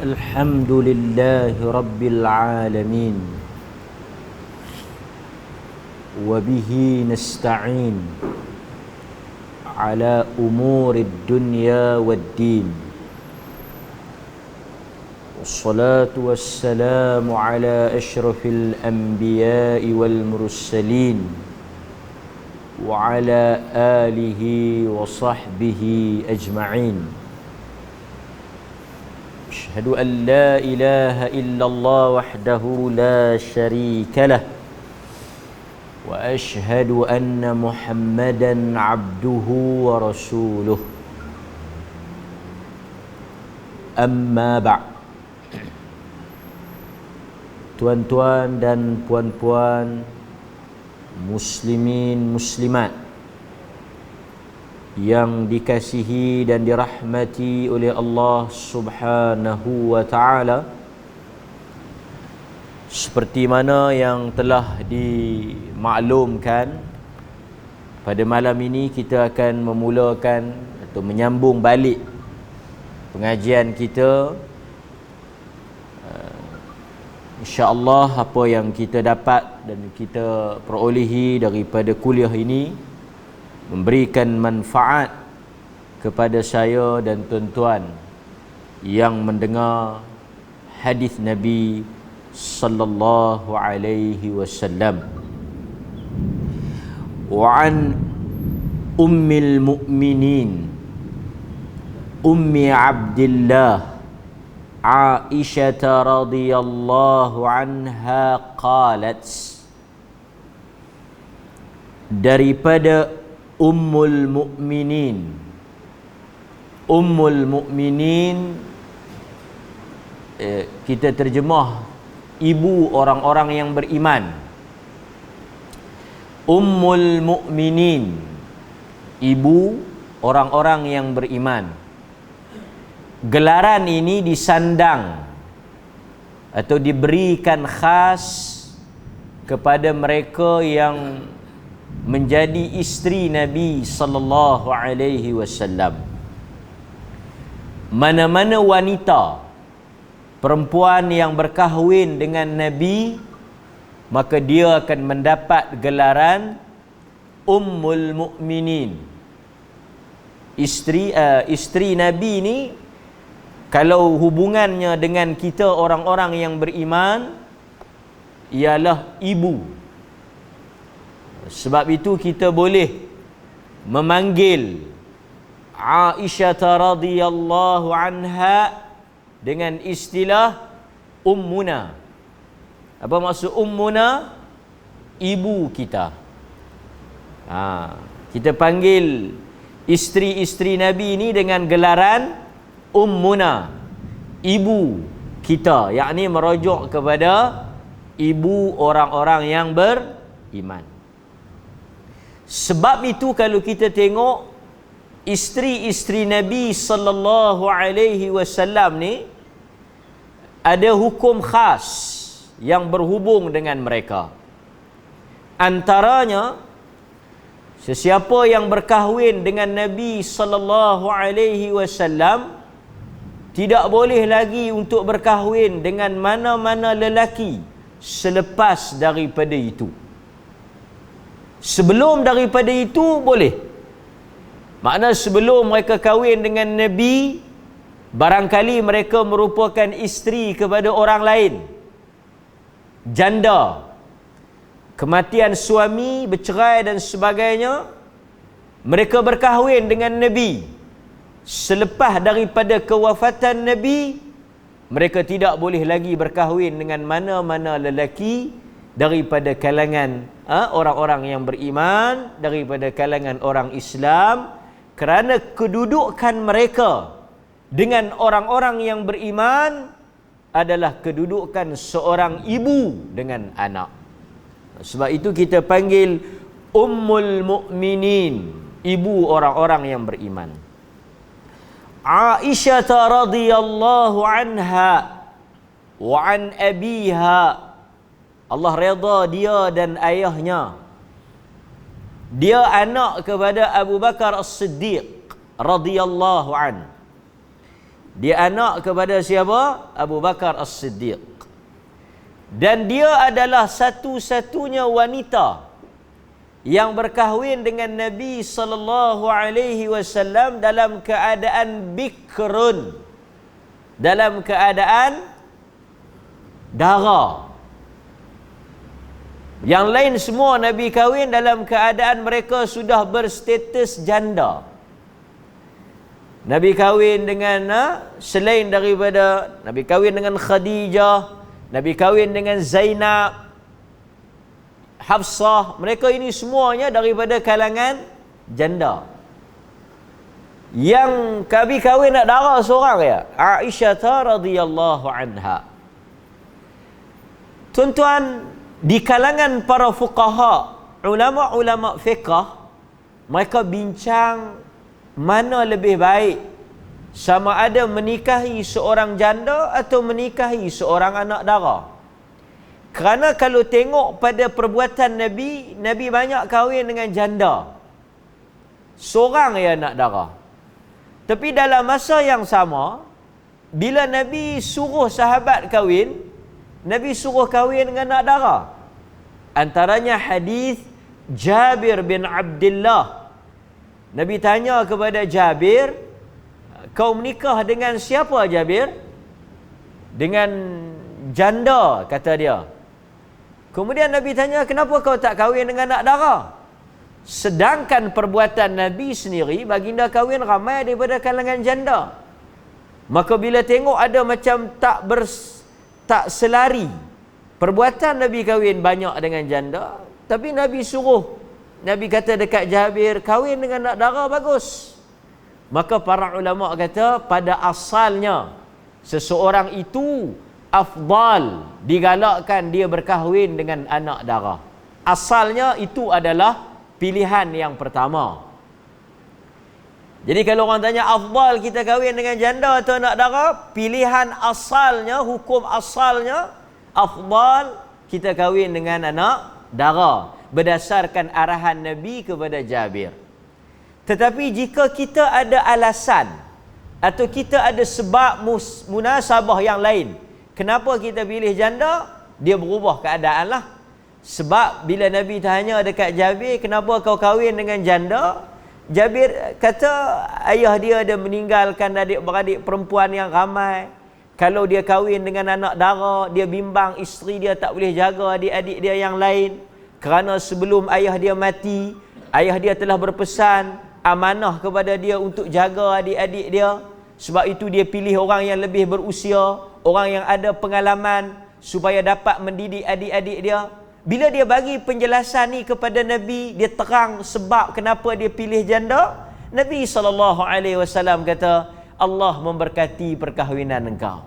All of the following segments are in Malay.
الحمد لله رب العالمين وبه نستعين على أمور الدنيا والدين والصلاة والسلام على أشرف الأنبياء والمرسلين وعلى آله وصحبه أجمعين. أشهد أن لا إله إلا الله وحده لا شريك له وأشهد أن محمدا عبده ورسوله. أما بعد. Tuan-tuan dan puan-puan, muslimin muslimat yang dikasihi dan dirahmati oleh Allah Subhanahu wa taala, seperti mana yang telah dimaklumkan, pada malam ini kita akan memulakan atau menyambung balik pengajian kita. InsyaAllah apa yang kita dapat dan kita perolehi daripada kuliah ini memberikan manfaat kepada saya dan tuan-tuan yang mendengar hadis Nabi sallallahu alaihi wasallam. Wa an ummil mu'minin Ummi Abdillah Aisyah radhiyallahu anha qalat, daripada Ummul Mukminin. Ummul Mukminin kita terjemah ibu orang-orang yang beriman. Ummul Mukminin, ibu orang-orang yang beriman. Gelaran ini disandang atau diberikan khas kepada mereka yang menjadi isteri Nabi sallallahu alaihi wasallam. Mana-mana wanita, perempuan yang berkahwin dengan Nabi, maka dia akan mendapat gelaran Ummul Mukminin. Isteri Nabi ni, kalau hubungannya dengan kita orang-orang yang beriman, ialah ibu. Sebab itu kita boleh memanggil Aisyah radhiyallahu anha dengan istilah ummuna. Apa maksud ummuna? Ibu kita. Kita panggil isteri-isteri Nabi ini dengan gelaran ummuna, ibu kita, yakni merujuk kepada ibu orang-orang yang beriman. Sebab itu kalau kita tengok isteri-isteri Nabi sallallahu alaihi wasallam ni, ada hukum khas yang berhubung dengan mereka. Antaranya, sesiapa yang berkahwin dengan Nabi sallallahu alaihi wasallam tidak boleh lagi untuk berkahwin dengan mana-mana lelaki selepas daripada itu. Sebelum daripada itu boleh. Makna sebelum mereka kahwin dengan Nabi, barangkali mereka merupakan isteri kepada orang lain, janda, kematian suami, bercerai dan sebagainya, mereka berkahwin dengan Nabi. Selepas daripada kewafatan Nabi, mereka tidak boleh lagi berkahwin dengan mana-mana lelaki daripada kalangan orang-orang yang beriman, daripada kalangan orang Islam, kerana kedudukan mereka dengan orang-orang yang beriman adalah kedudukan seorang ibu dengan anak. Sebab itu kita panggil Ummul Mukminin, ibu orang-orang yang beriman. Aisyah radhiyallahu anha wa an abiha, Allah redha dia dan ayahnya. Dia anak kepada Abu Bakar As-Siddiq radhiyallahu an. Dia anak kepada siapa? Abu Bakar As-Siddiq. Dan dia adalah satu-satunya wanita yang berkahwin dengan Nabi sallallahu alaihi wasallam dalam keadaan bikrun, dalam keadaan dara. Yang lain semua Nabi kahwin dalam keadaan mereka sudah berstatus janda. Nabi kahwin dengan selain daripada Nabi kahwin dengan Khadijah, Nabi kahwin dengan Zainab, Hafsah, mereka ini semuanya daripada kalangan janda. Yang Nabi kahwin nak dara seorang ya, Aisyah radhiyallahu anha. Tuan-tuan, di kalangan para fuqaha, ulama-ulama fiqh, mereka bincang mana lebih baik, sama ada menikahi seorang janda atau menikahi seorang anak dara. Kerana kalau tengok pada perbuatan Nabi, Nabi banyak kahwin dengan janda, seorang ya anak dara. Tapi dalam masa yang sama, bila Nabi suruh sahabat kahwin, Nabi suruh kahwin dengan anak dara. Antaranya hadis Jabir bin Abdullah. Nabi tanya kepada Jabir, kau menikah dengan siapa Jabir? Dengan janda, kata dia. Kemudian Nabi tanya, kenapa kau tak kahwin dengan anak dara? Sedangkan perbuatan Nabi sendiri, baginda kahwin ramai daripada kalangan janda. Maka bila tengok ada macam tak selari, perbuatan Nabi kahwin banyak dengan janda, tapi Nabi suruh, Nabi kata dekat Jabir, kahwin dengan anak dara bagus. Maka para ulama kata pada asalnya seseorang itu afdal, digalakkan dia berkahwin dengan anak dara. Asalnya itu adalah pilihan yang pertama. Jadi kalau orang tanya afdal kita kahwin dengan janda atau anak dara, pilihan asalnya, hukum asalnya afdal kita kahwin dengan anak dara berdasarkan arahan Nabi kepada Jabir. Tetapi jika kita ada alasan atau kita ada sebab munasabah yang lain, kenapa kita pilih janda, dia berubah keadaan lah. Sebab bila Nabi tanya dekat Jabir, kenapa kau kahwin dengan janda? Jabir kata ayah dia ada meninggalkan adik-beradik perempuan yang ramai. Kalau dia kahwin dengan anak dara, dia bimbang isteri dia tak boleh jaga adik-adik dia yang lain. Kerana sebelum ayah dia mati, ayah dia telah berpesan amanah kepada dia untuk jaga adik-adik dia. Sebab itu dia pilih orang yang lebih berusia, orang yang ada pengalaman supaya dapat mendidik adik-adik dia. Bila dia bagi penjelasan ni kepada Nabi, dia terang sebab kenapa dia pilih janda. Nabi SAW kata, Allah memberkati perkahwinan engkau.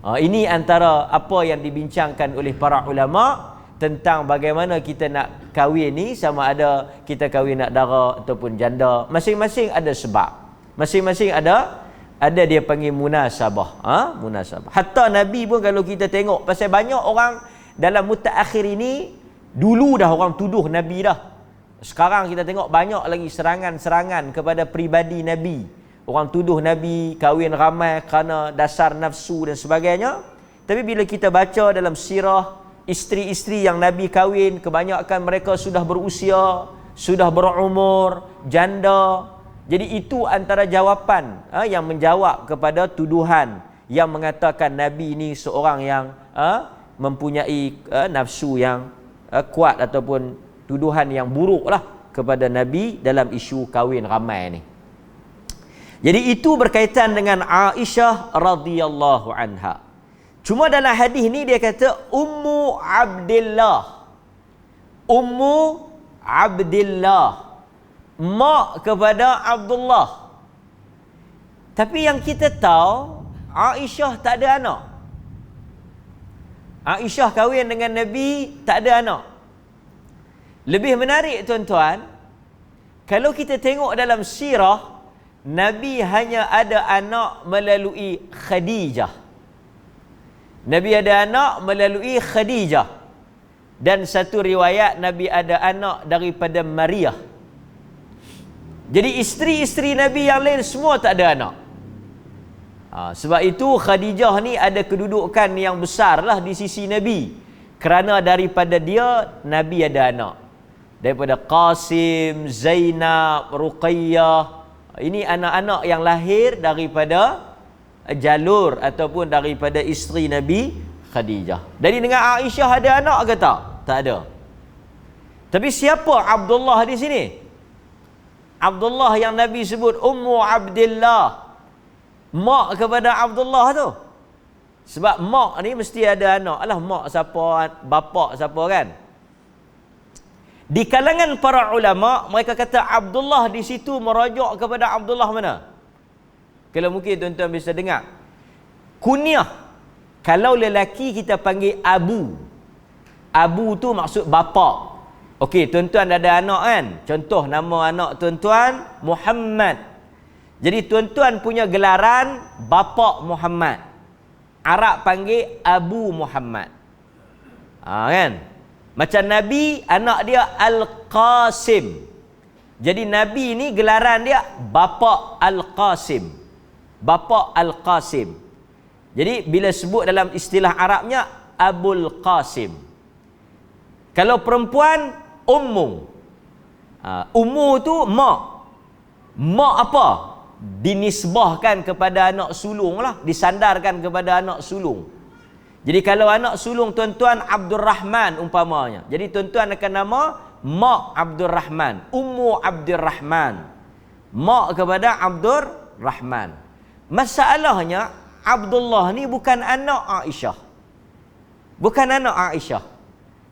Ini antara apa yang dibincangkan oleh para ulama tentang bagaimana kita nak kahwin ni, sama ada kita kahwin nak dara ataupun janda. Masing-masing ada sebab. Masing-masing ada dia panggil munasabah. Munasabah. Hatta Nabi pun kalau kita tengok, pasal banyak orang dalam mutaakhir ini, dulu dah orang tuduh Nabi dah. Sekarang kita tengok banyak lagi serangan-serangan kepada pribadi Nabi. Orang tuduh Nabi kahwin ramai kerana dasar nafsu dan sebagainya. Tapi bila kita baca dalam sirah, isteri-isteri yang Nabi kahwin, kebanyakan mereka sudah berusia, sudah berumur, janda. Jadi itu antara jawapan yang menjawab kepada tuduhan yang mengatakan Nabi ini seorang yang mempunyai nafsu yang kuat ataupun tuduhan yang buruk lah kepada Nabi dalam isu kahwin ramai ni. Jadi itu berkaitan dengan Aisyah radhiyallahu anha. Cuma dalam hadis ni dia kata Ummu Abdillah. Ummu Abdillah, mak kepada Abdullah. Tapi yang kita tahu, Aisyah tak ada anak. Aisyah kahwin dengan Nabi, tak ada anak. Lebih menarik tuan-tuan, kalau kita tengok dalam sirah, Nabi hanya ada anak melalui Khadijah. Nabi ada anak melalui Khadijah. Dan satu riwayat Nabi ada anak daripada Maria. Jadi isteri-isteri Nabi yang lain semua tak ada anak. Sebab itu Khadijah ni ada kedudukan yang besar lah di sisi Nabi. Kerana daripada dia, Nabi ada anak. Daripada Qasim, Zainab, Ruqayyah. Ini anak-anak yang lahir daripada jalur ataupun daripada isteri Nabi Khadijah. Jadi dengan Aisyah ada anak ke tak? Tak ada. Tapi siapa Abdullah di sini? Abdullah yang Nabi sebut Ummu Abdillah. Mak kepada Abdullah tu. Sebab mak ni mesti ada anak. Alah, mak siapa, bapak siapa kan? Di kalangan para ulama, mereka kata Abdullah di situ merujuk kepada Abdullah mana? Kalau mungkin tuan-tuan bisa dengar. Kunyah. Kalau lelaki kita panggil Abu. Abu tu maksud bapa. Okey, tuan-tuan ada anak kan? Contoh nama anak tuan-tuan Muhammad. Jadi tuan-tuan punya gelaran bapa Muhammad. Arab panggil Abu Muhammad. Kan? Macam Nabi, anak dia Al-Qasim. Jadi Nabi ni gelaran dia bapa Al-Qasim. Bapa Al-Qasim. Jadi bila sebut dalam istilah Arabnya Abul Qasim. Kalau perempuan Ummu. Ummu tu mak. Mak apa? Dinisbahkan kepada anak sulung lah, disandarkan kepada anak sulung. Jadi kalau anak sulung tuan-tuan Abdul Rahman umpamanya, jadi tuan-tuan akan nama Mak Abdul Rahman, Ummu Abdul Rahman, mak kepada Abdul Rahman. Masalahnya Abdullah ni bukan anak Aisyah, bukan anak Aisyah.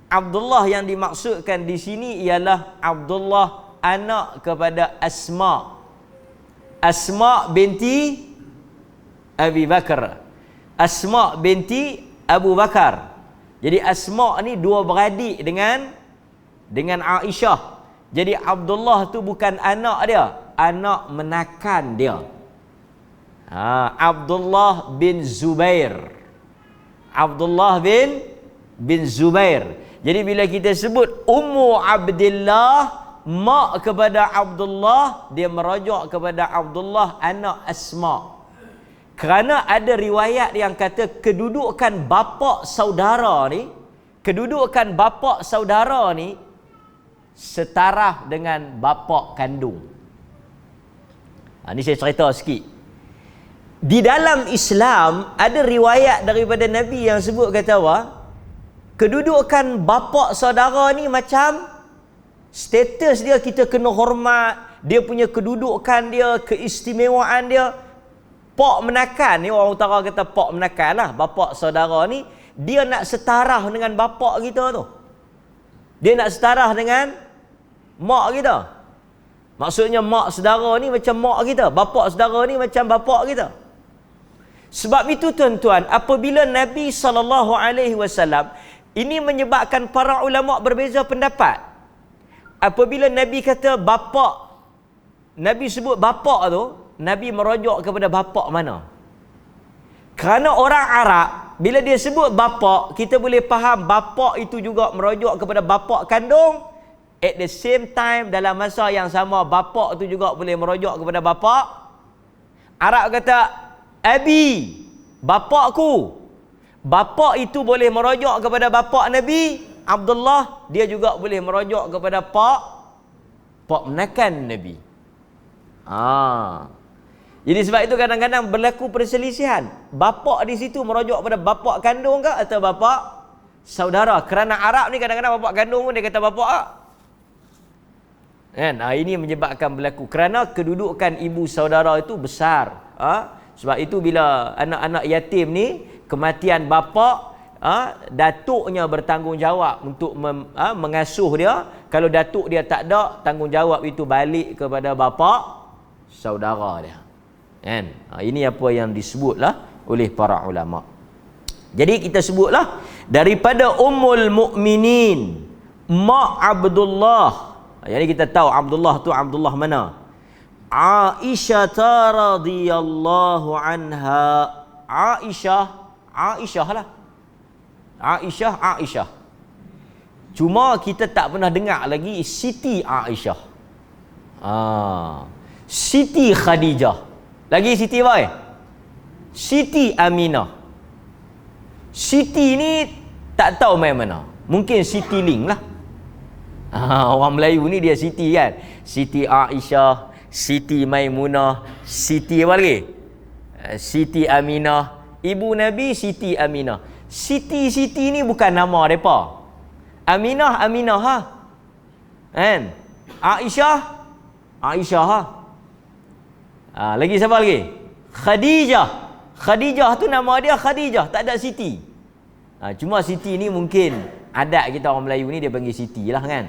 Abdullah yang dimaksudkan di sini ialah Abdullah anak kepada Asma. Asma binti Abi Bakar. Asma binti Abu Bakar. Jadi Asma ni dua beradik dengan Aisyah. Jadi Abdullah tu bukan anak dia, anak menakan dia. Abdullah bin Zubair. Abdullah bin Zubair. Jadi bila kita sebut Ummu Abdillah, mak kepada Abdullah, dia merujuk kepada Abdullah anak Asma. Kerana ada riwayat yang kata kedudukan bapa saudara ni, kedudukan bapa saudara ni setara dengan bapa kandung. Ini saya cerita sikit. Di dalam Islam ada riwayat daripada Nabi yang sebut kata apa? Kedudukan bapa saudara ni macam status dia kita kena hormat, dia punya kedudukan dia, keistimewaan dia. Pak menakan ni, orang utara kata pak menakan lah, bapa saudara ni dia nak setara dengan bapa kita tu. Dia nak setara dengan mak kita. Maksudnya mak saudara ni macam mak kita, bapa saudara ni macam bapa kita. Sebab itu tuan-tuan, apabila Nabi SAW, ini menyebabkan para ulama berbeza pendapat. Apabila Nabi kata bapa, Nabi sebut bapa tu, Nabi merujuk kepada bapa mana? Kerana orang Arab, bila dia sebut bapa, kita boleh faham bapa itu juga merujuk kepada bapa kandung. At the same time, dalam masa yang sama, bapa itu juga boleh merujuk kepada bapa. Arab kata abi, bapaku. Bapa itu boleh merujuk kepada bapa Nabi Abdullah, dia juga boleh merujuk kepada pak menakan Nabi. Jadi sebab itu kadang-kadang berlaku perselisihan. Bapa di situ merujuk kepada bapa kandung ke atau bapa saudara? Kerana Arab ni kadang-kadang bapa kandung pun dia kata bapa kan? Ini menyebabkan berlaku kerana kedudukan ibu saudara itu besar. Sebab itu bila anak-anak yatim ni kematian bapa, datuknya bertanggungjawab untuk mengasuh dia. Kalau datuk dia tak ada, tanggungjawab itu balik kepada bapa saudara dia. Kan? Ini apa yang disebutlah oleh para ulama. Jadi kita sebutlah daripada Ummul Mukminin, Mak Abdullah. Jadi kita tahu Abdullah tu Abdullah mana? Aisyah radhiyallahu anha. Aisyah lah. Aisyah. Cuma kita tak pernah dengar lagi Siti Aisyah. Siti Khadijah. Lagi Siti boy? Siti Aminah. Siti ni tak tahu main mana. Mungkin Siti Ling lah. Orang Melayu ni dia Siti kan. Siti Aisyah, Siti Maimunah, Siti apa lagi? Siti Aminah. Ibu Nabi Siti Aminah. Siti ni bukan nama mereka. Aminah ha. Kan? Aisyah ha. Lagi siapa lagi? Khadijah tu nama dia Khadijah, tak ada Siti. Cuma Siti ni mungkin adat kita orang Melayu ni dia panggil Siti lah kan.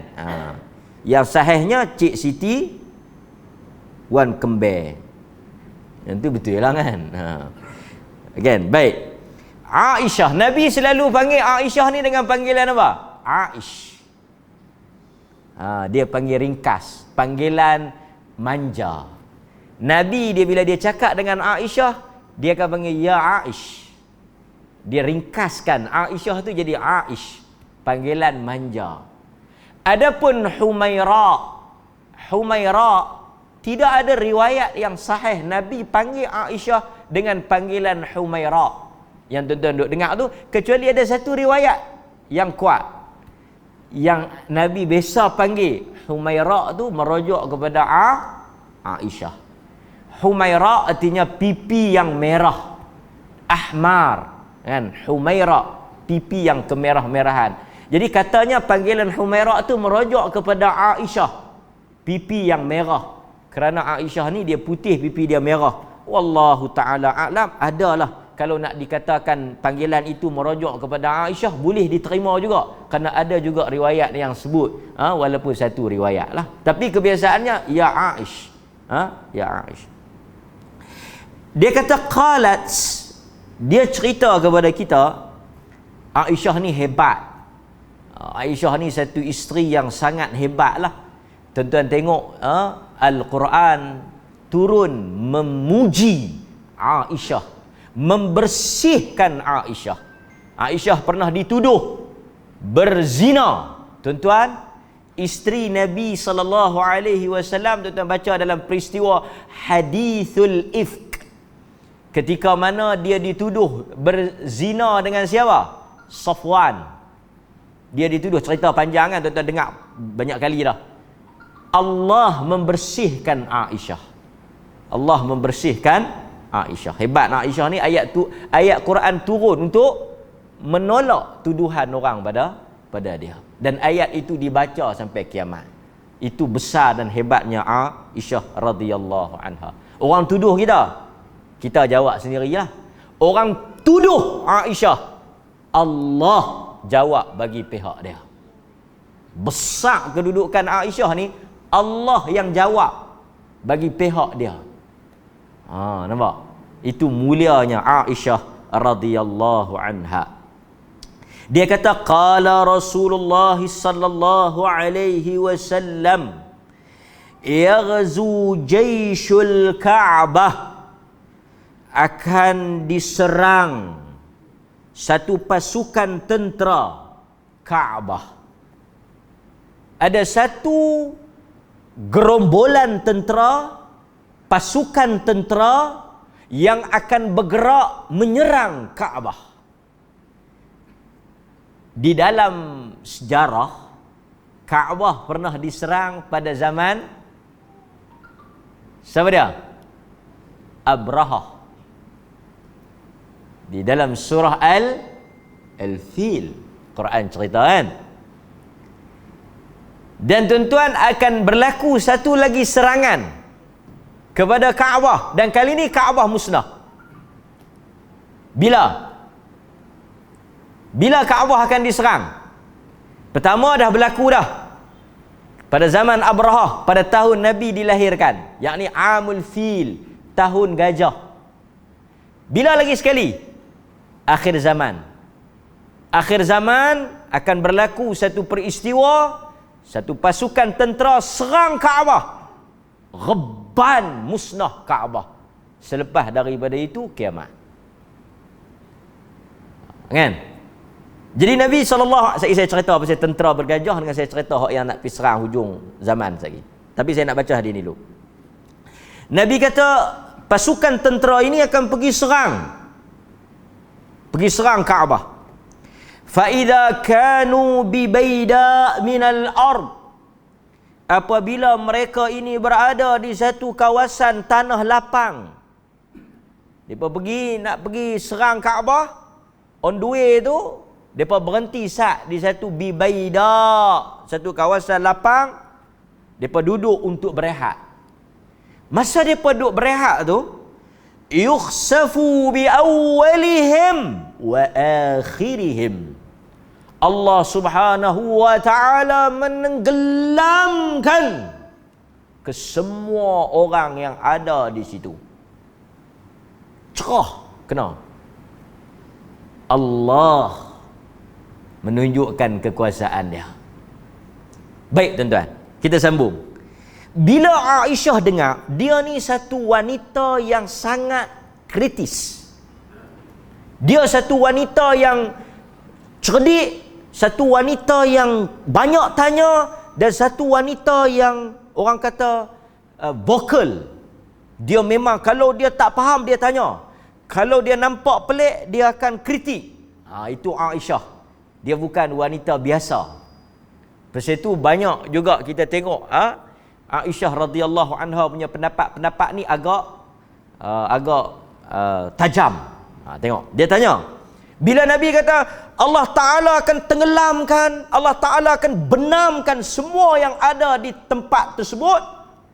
Yang sahihnya Cik Siti Wan Kembar. Yang tu betul lah kan. Again, baik. Aisyah, Nabi selalu panggil Aisyah ni dengan panggilan apa? Aish. Dia panggil ringkas, panggilan manja. Nabi dia bila dia cakap dengan Aisyah, dia akan panggil ya Aish. Dia ringkaskan Aisyah tu jadi Aish, panggilan manja. Adapun Humaira tidak ada riwayat yang sahih Nabi panggil Aisyah dengan panggilan Humaira. Yang tuan-tuan duk dengar tu, kecuali ada satu riwayat yang kuat. Yang Nabi biasa panggil Humaira tu merujuk kepada Aisyah. Humaira artinya pipi yang merah. Ahmar. Kan? Humaira, pipi yang kemerah-merahan. Jadi katanya panggilan Humaira tu merujuk kepada Aisyah, pipi yang merah. Kerana Aisyah ni dia putih, pipi dia merah. Wallahu ta'ala a'lam. Adalah kalau nak dikatakan panggilan itu merujuk kepada Aisyah, boleh diterima juga. Kerana ada juga riwayat yang sebut, walaupun satu riwayat lah. Tapi kebiasaannya ya Aish. Ya Aish. Dia kata qalat, dia cerita kepada kita, Aisyah ni hebat. Aisyah ni satu isteri yang sangat hebat lah. Tuan-tuan tengok Al-Quran turun memuji Aisyah, membersihkan Aisyah. Aisyah pernah dituduh berzina. Tuan-tuan, isteri Nabi SAW, tuan-tuan baca dalam peristiwa Hadithul Ifk, ketika mana dia dituduh berzina dengan siapa? Safwan. Dia dituduh, cerita panjang kan, tuan-tuan dengar banyak kali dah. Allah membersihkan Aisyah. Allah membersihkan Aisyah. Hebat Aisyah ni, ayat Quran turun untuk menolak tuduhan orang pada dia. Dan ayat itu dibaca sampai kiamat. Itu besar dan hebatnya Aisyah radhiyallahu anha. Orang tuduh kita jawab sendirilah. Orang tuduh Aisyah, Allah jawab bagi pihak dia. Besar kedudukan Aisyah ni, Allah yang jawab bagi pihak dia. Nampak? Itu mulianya Aisyah radhiyallahu anha. Dia kata qala Rasulullah sallallahu alaihi wasallam yaghzu jayshul Ka'bah, akan diserang satu pasukan tentera Ka'bah. Ada satu gerombolan tentera, pasukan tentera yang akan bergerak menyerang Ka'bah. Di dalam sejarah, Ka'bah pernah diserang pada zaman siapa dia? Abrahah. Di dalam surah Al-Fil, Quran cerita kan. Dan tuan-tuan, akan berlaku satu lagi serangan kepada Ka'bah, dan kali ini Ka'bah musnah. Bila Ka'bah akan diserang? Pertama dah berlaku dah pada zaman Abrahah, pada tahun Nabi dilahirkan, yakni Amul Fil, tahun gajah. Bila lagi sekali? Akhir zaman. Akhir zaman akan berlaku satu peristiwa, satu pasukan tentera serang Ka'bah, reban musnah Ka'bah. Selepas daripada itu kiamat. Kan? Jadi Nabi SAW, saya cerita pasal tentera bergajah dengan saya cerita hak yang nak pergi serang hujung zaman lagi. Tapi saya nak baca hadis ni dulu. Nabi kata pasukan tentera ini akan pergi serang Kaabah. Fa idza kanu bi baida minal ard, apabila mereka ini berada di satu kawasan tanah lapang, depa nak pergi serang Kaabah, on the way tu depa berhenti di satu bi baida, satu kawasan lapang, depa duduk untuk berehat. Masa depa duduk berehat tu, yukhsafu bi awwalihim wa akhirihim, Allah Subhanahu wa taala menenggelamkan ke semua orang yang ada di situ. Cerah kena. Allah menunjukkan kekuasaan dia. Baik tuan-tuan, kita sambung. Bila Aisyah dengar, dia ni satu wanita yang sangat kritis. Dia satu wanita yang cerdik, satu wanita yang banyak tanya, dan satu wanita yang orang kata vokal. Dia memang kalau dia tak faham dia tanya. Kalau dia nampak pelik dia akan kritik. Itu Aisyah. Dia bukan wanita biasa. Pasal itu banyak juga kita tengok Aisyah radhiyallahu anha punya pendapat ni agak tajam. Tengok, dia tanya, bila Nabi kata Allah Ta'ala akan tenggelamkan, Allah Ta'ala akan benamkan semua yang ada di tempat tersebut,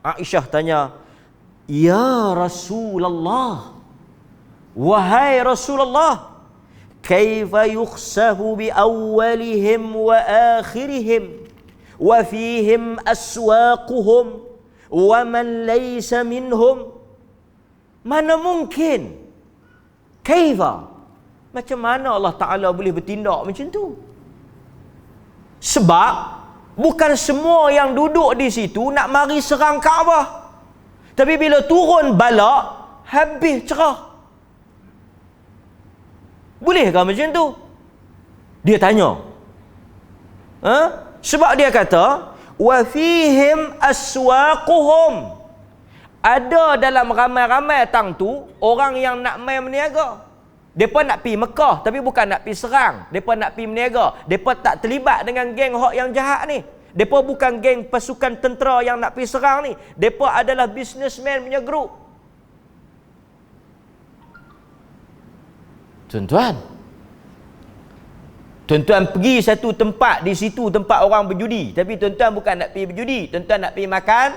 Aisyah tanya, ya Rasulullah, wahai Rasulullah, kaifa yukhsahu bi awwalihim wa akhirihim wa fihim aswaquhum wa man laysa minhum. Mana mungkin? Kaifa? Macam mana Allah Ta'ala boleh bertindak macam tu? Sebab bukan semua yang duduk di situ nak mari serang Kaabah. Tapi bila turun bala, habis cerah. Bolehkah macam tu? Dia tanya. Sebab dia kata, wa fihim aswaquhum, ada dalam ramai-ramai tang tu orang yang nak main meniaga. Depa nak pi Mekah tapi bukan nak pi serang. Depa nak pi meniaga. Depa tak terlibat dengan geng hak yang jahat ni. Depa bukan geng pasukan tentera yang nak pi serang ni. Depa adalah businessman punya group. Tuan-tuan pergi satu tempat, di situ tempat orang berjudi, tapi tuan-tuan bukan nak pergi berjudi, tuan-tuan nak pergi makan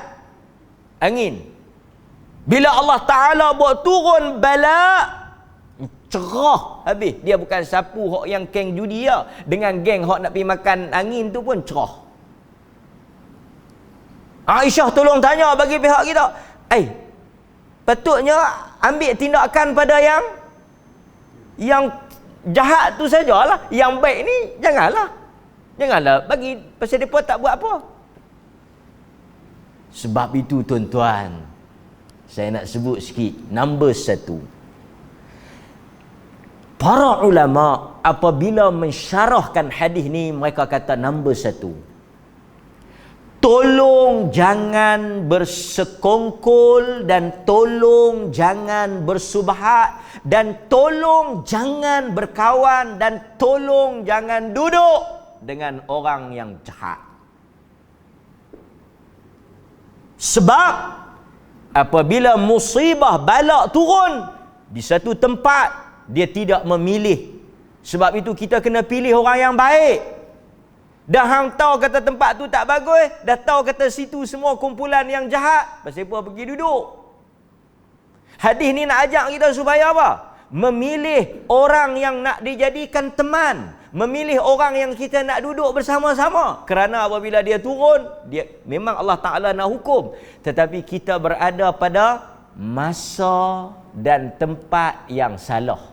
angin. Bila Allah Ta'ala buat turun bala, cerah habis. Dia bukan sapu hok yang geng judi ya, dengan geng hok nak pergi makan angin tu pun cerah. Aisyah tolong tanya bagi pihak kita, patutnya ambil tindakan pada yang jahat tu sajalah. Yang baik ni janganlah bagi, pasal mereka tak buat apa. Sebab itu tuan-tuan, saya nak sebut sikit. Number 1, para ulama apabila mensyarahkan hadis ni, mereka kata number 1, tolong jangan bersekongkol, dan tolong jangan bersubhat, dan tolong jangan berkawan, dan tolong jangan duduk dengan orang yang jahat. Sebab apabila musibah bala turun di satu tempat, dia tidak memilih. Sebab itu kita kena pilih orang yang baik. Dah hang tahu kata tempat tu tak bagus, dah tahu kata situ semua kumpulan yang jahat, pasal apa pergi duduk? Hadis ni nak ajak kita supaya apa? Memilih orang yang nak dijadikan teman, memilih orang yang kita nak duduk bersama-sama. Kerana apabila dia turun, dia memang Allah Ta'ala nak hukum, tetapi kita berada pada masa dan tempat yang salah.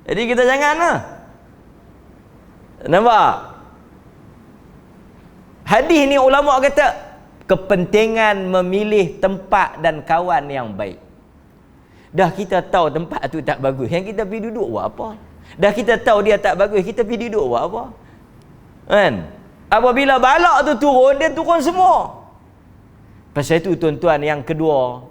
Jadi kita janganlah. Nampak? Hadis ni ulama kata kepentingan memilih tempat dan kawan yang baik. Dah kita tahu tempat tu tak bagus, yang kita pergi duduk buat apa? Dah kita tahu dia tak bagus, kita pergi duduk buat apa? Kan? Apabila balak tu turun, dia turun semua. Pasal itu tuan-tuan, yang kedua,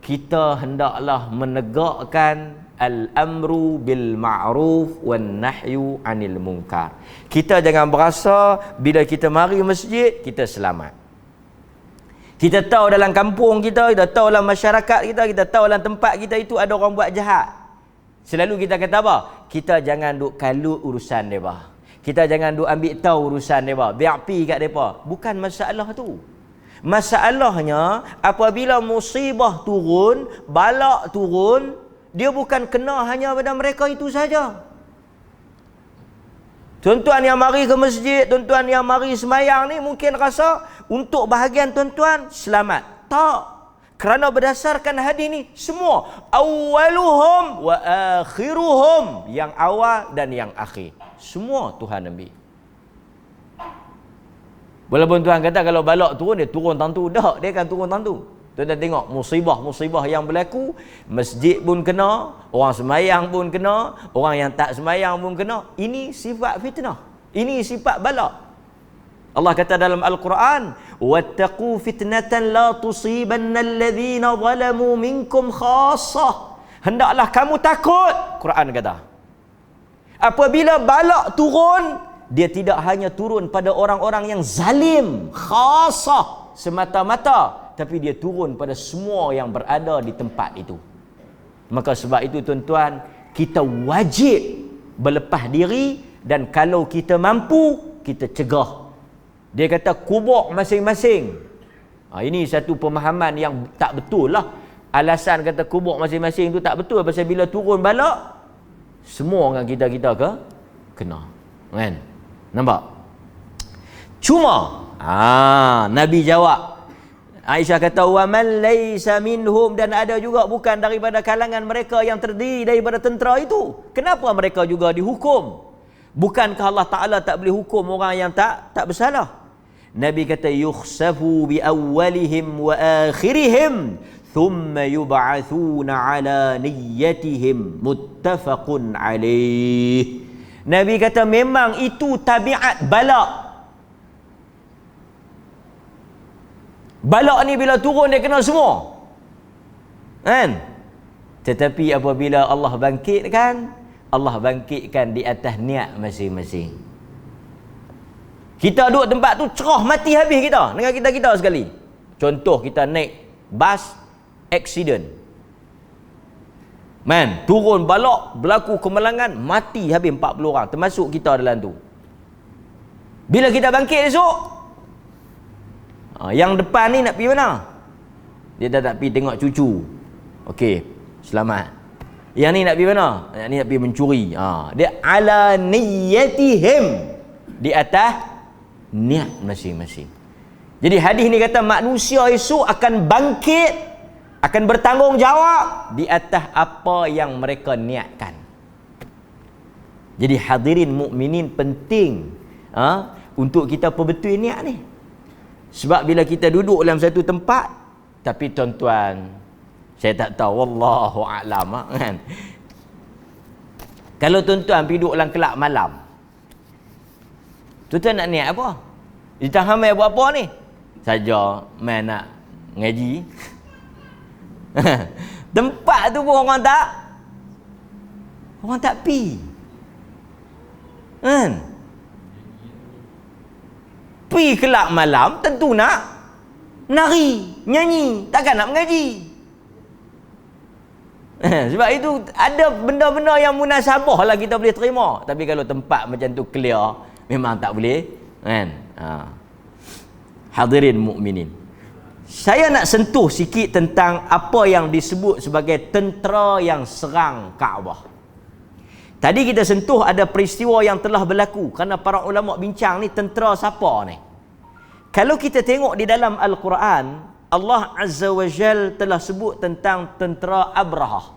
kita hendaklah menegakkan al-amru bil ma'ruf wan nahyu 'anil munkar. Kita jangan berasa bila kita mari masjid kita selamat. Kita tahu dalam kampung kita tahu dalam masyarakat kita tahu dalam tempat kita itu ada orang buat jahat. Selalu kita kata apa? Kita jangan duk kalut urusan depa. Kita jangan duk ambil tahu urusan depa. Biar pi kat depa. Bukan masalah tu. Masalahnya apabila musibah turun, balak turun, dia bukan kena hanya pada mereka itu saja. Tuan-tuan yang mari ke masjid, tuan-tuan yang mari semayang ni mungkin rasa untuk bahagian tuan-tuan selamat. Tak. Kerana berdasarkan hadis ni semua awaluhum wa akhiruhum, yang awal dan yang akhir. Semua Tuhan ambil. Walaupun Tuhan kata kalau balak turun, dia turun tentu. Tak, dia akan turun tentu. Tuan-tuan tengok musibah-musibah yang berlaku, masjid pun kena, orang semayang pun kena, orang yang tak semayang pun kena. Ini sifat fitnah. Ini sifat balak. Allah kata dalam Al-Quran, wattaqu fitnatan la tusibanna alladhina zalamu minkum khassah. Hendaklah kamu takut, Quran kata. Apabila balak turun, dia tidak hanya turun pada orang-orang yang zalim, khasah semata-mata, tapi dia turun pada semua yang berada di tempat itu. Maka sebab itu tuan-tuan, kita wajib berlepas diri, dan kalau kita mampu, kita cegah. Dia kata kubur masing-masing. Ini satu pemahaman yang tak betul lah. Alasan kata kubur masing-masing tu tak betul, pasal bila turun balak, semua orang kita ke kena. Kan? Nampak? Cuma Nabi jawab. Aisyah kata wa man laysa minhum, dan ada juga bukan daripada kalangan mereka yang terdiri daripada tentera itu. Kenapa mereka juga dihukum? Bukankah Allah Ta'ala tak boleh hukum orang yang tak bersalah? Nabi kata yukhsafu bi awwalihim wa akhirihim thumma yub'athuna ala niyyatihim muttafaqun alaih. Nabi kata memang itu tabiat balak. Balak ni bila turun dia kena semua. Kan? Tetapi apabila Allah bangkitkan, Allah bangkitkan di atas niat masing-masing. Kita duduk tempat tu cerah mati habis kita dengan kita sekali. Contoh kita naik bas accident. Turun balak, berlaku kemalangan, mati habis 40 orang, termasuk kita dalam tu. Bila kita bangkit esok, yang depan ni nak pergi mana? Dia dah tak pergi tengok cucu. Okey, selamat. Yang ni nak pergi mana? Yang ni nak pergi mencuri. Dia ala niyyatihim, di atas niat masing-masing. Jadi hadis ni kata manusia esok akan bangkit, akan bertanggungjawab di atas apa yang mereka niatkan. Jadi hadirin mukminin penting untuk kita perbetul niat ni. Sebab bila kita duduk dalam satu tempat, tapi tuan-tuan, saya tak tahu, wallahu a'lam kan. Kalau tuan-tuan pergi duduk dalam kelab malam, tuan-tuan nak niat apa? Kita hamil buat apa ni? Saja main nak ngaji. Tempat tu pun orang tak pi. Kan? Pi kelab malam tentu nak nari, nyanyi, takkan nak mengaji. Sebab itu ada benda-benda yang munasabah lah kita boleh terima. Tapi kalau tempat macam tu clear, memang tak boleh. Kan? Hadirin mukminin, saya nak sentuh sikit tentang apa yang disebut sebagai tentera yang serang Kaabah. Tadi kita sentuh ada peristiwa yang telah berlaku, kerana para ulama bincang ni tentera siapa ni. Kalau kita tengok di dalam Al-Quran, Allah Azza wa Jal telah sebut tentang tentera Abrahah.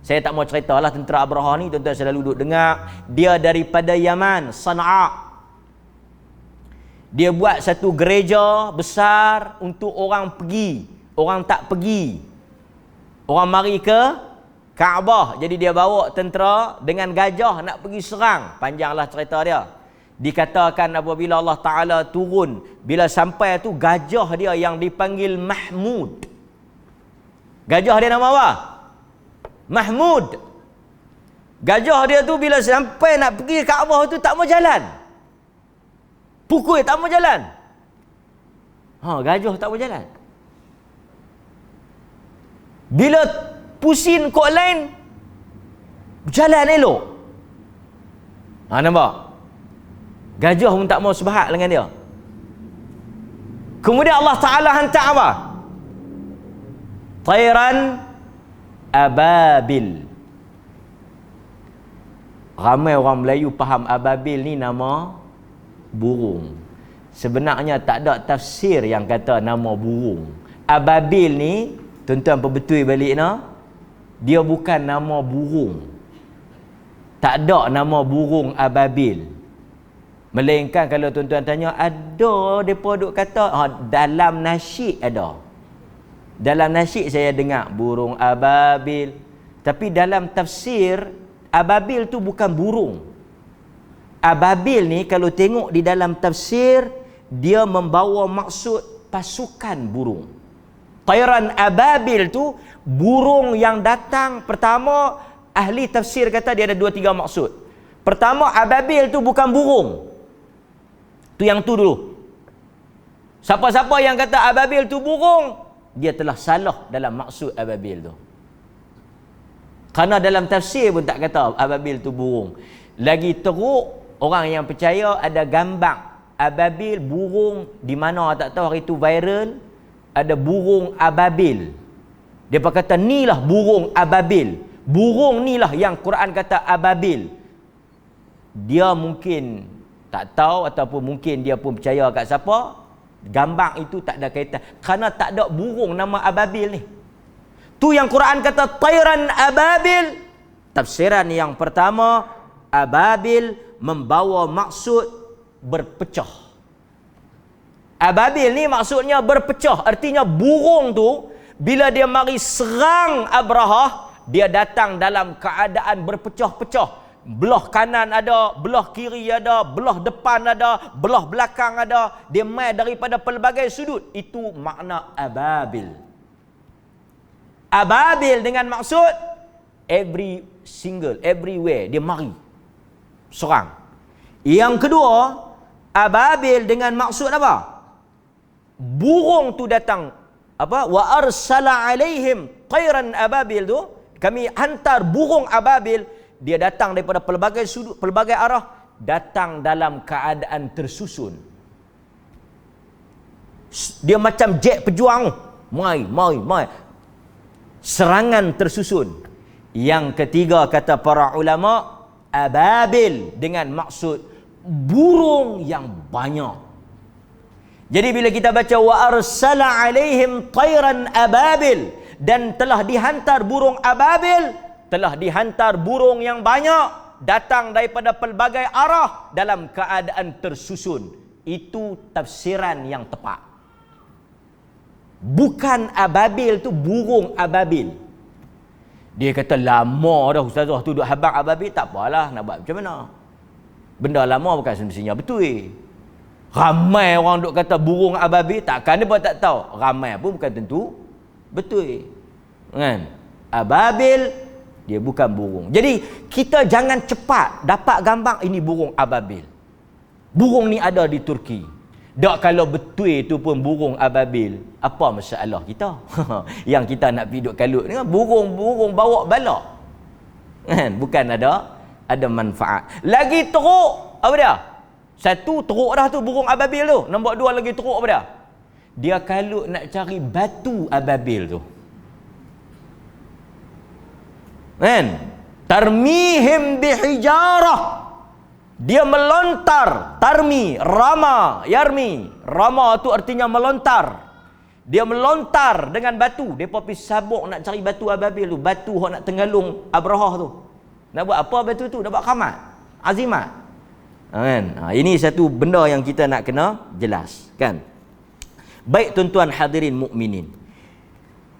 Saya tak mau ceritalah tentera Abrahah ni, tuan-tuan selalu duduk dengar. Dia daripada Yaman, Sana'a. Dia buat satu gereja besar untuk orang pergi, orang tak pergi. Orang mari ke Kaabah, jadi dia bawa tentera dengan gajah nak pergi serang. Panjanglah cerita dia. Dikatakan apabila Allah Ta'ala turun, bila sampai tu gajah dia yang dipanggil Mahmud. Gajah dia nama apa? Mahmud. Gajah dia tu bila sampai nak pergi Kaabah tu tak mau jalan. Pukul tak mau jalan. Gajah tak mau jalan. Bila pusing kok lain, jalan elok. Nampak? Gajah pun tak mau sebahak dengan dia. Kemudian Allah Ta'ala hantar apa? Tairan ababil. Ramai orang Melayu faham ababil ni nama burung. Sebenarnya tak ada tafsir yang kata nama burung. Ababil ni, tuan-tuan perbetul balik dia bukan nama burung. Tak ada nama burung ababil. Melainkan kalau tuan-tuan tanya, ada mereka duk kata, dalam nasyid ada. Dalam nasyid saya dengar burung ababil. Tapi dalam tafsir, ababil tu bukan burung. Ababil ni kalau tengok di dalam tafsir, dia membawa maksud pasukan burung. Tairan ababil tu burung yang datang. Pertama, ahli tafsir kata dia ada 2-3 maksud. Pertama, ababil tu bukan burung. Tu yang tu dulu. Siapa-siapa yang kata ababil tu burung, dia telah salah dalam maksud ababil tu. Kerana dalam tafsir pun tak kata ababil tu burung. Lagi teruk, orang yang percaya ada gambar ababil, burung, di mana tak tahu hari tu viral, ada burung ababil. Dia kata ni lah burung ababil. Burung ni lah yang Quran kata ababil. Dia mungkin tak tahu ataupun mungkin dia pun percaya kat siapa, gambar itu tak ada kaitan. Kerana tak ada burung nama ababil ni. Tu yang Quran kata tairan ababil. Tafsiran yang pertama, ababil membawa maksud berpecah. Ababil ni maksudnya berpecah. Artinya burung tu bila dia mari serang Abrahah, dia datang dalam keadaan berpecah-pecah. Belah kanan ada, belah kiri ada, belah depan ada, belah belakang ada. Dia mai daripada pelbagai sudut. Itu makna ababil. Ababil dengan maksud everywhere. Dia mari serang. Yang kedua, ababil dengan maksud apa? Burung tu datang. Wa arsala alaihim tairan ababil tu, kami hantar burung ababil. Dia datang daripada pelbagai sudut, pelbagai arah, datang dalam keadaan tersusun. Dia macam jet pejuang. Mai. Serangan tersusun. Yang ketiga kata para ulama, ababil dengan maksud burung yang banyak. Jadi bila kita baca wa arsala alaihim tairan ababil, dan telah dihantar burung ababil, telah dihantar burung yang banyak datang daripada pelbagai arah dalam keadaan tersusun. Itu tafsiran yang tepat. Bukan ababil tu burung ababil. Dia kata lama dah ustazah tu duk habaq ababil, tak apalah nak buat macam mana. Benda lama bukan semestinya betul. Ramai orang duk kata burung ababil, takkan dia pun tak tahu. Ramai pun bukan tentu betul. Kan? Ababil dia bukan burung. Jadi kita jangan cepat dapat gambar ini burung ababil. Burung ni ada di Turki. Dak kalau betul itu pun burung ababil, apa masalah kita? Yang kita nak pergi duk kalut ni burung-burung bawa bala. Kan? Bukan ada manfaat. Lagi teruk apa dia? Satu teruk dah tu burung ababil tu. Nombor 2 lagi teruk apa dia? Dia kalut nak cari batu ababil tu. Kan? Tarmihim bihijarah. Dia melontar. Tarmi, rama, yarmi. Rama tu artinya melontar. Dia melontar dengan batu. Depa pergi sabuk nak cari batu ababil tu. Batu hok nak tenggalung Abrahah tu. Nak buat apa batu tu? Nak buat khamat, azimat. Kan? Ini satu benda yang kita nak kena jelas, kan? Baik tuan-tuan hadirin mukminin.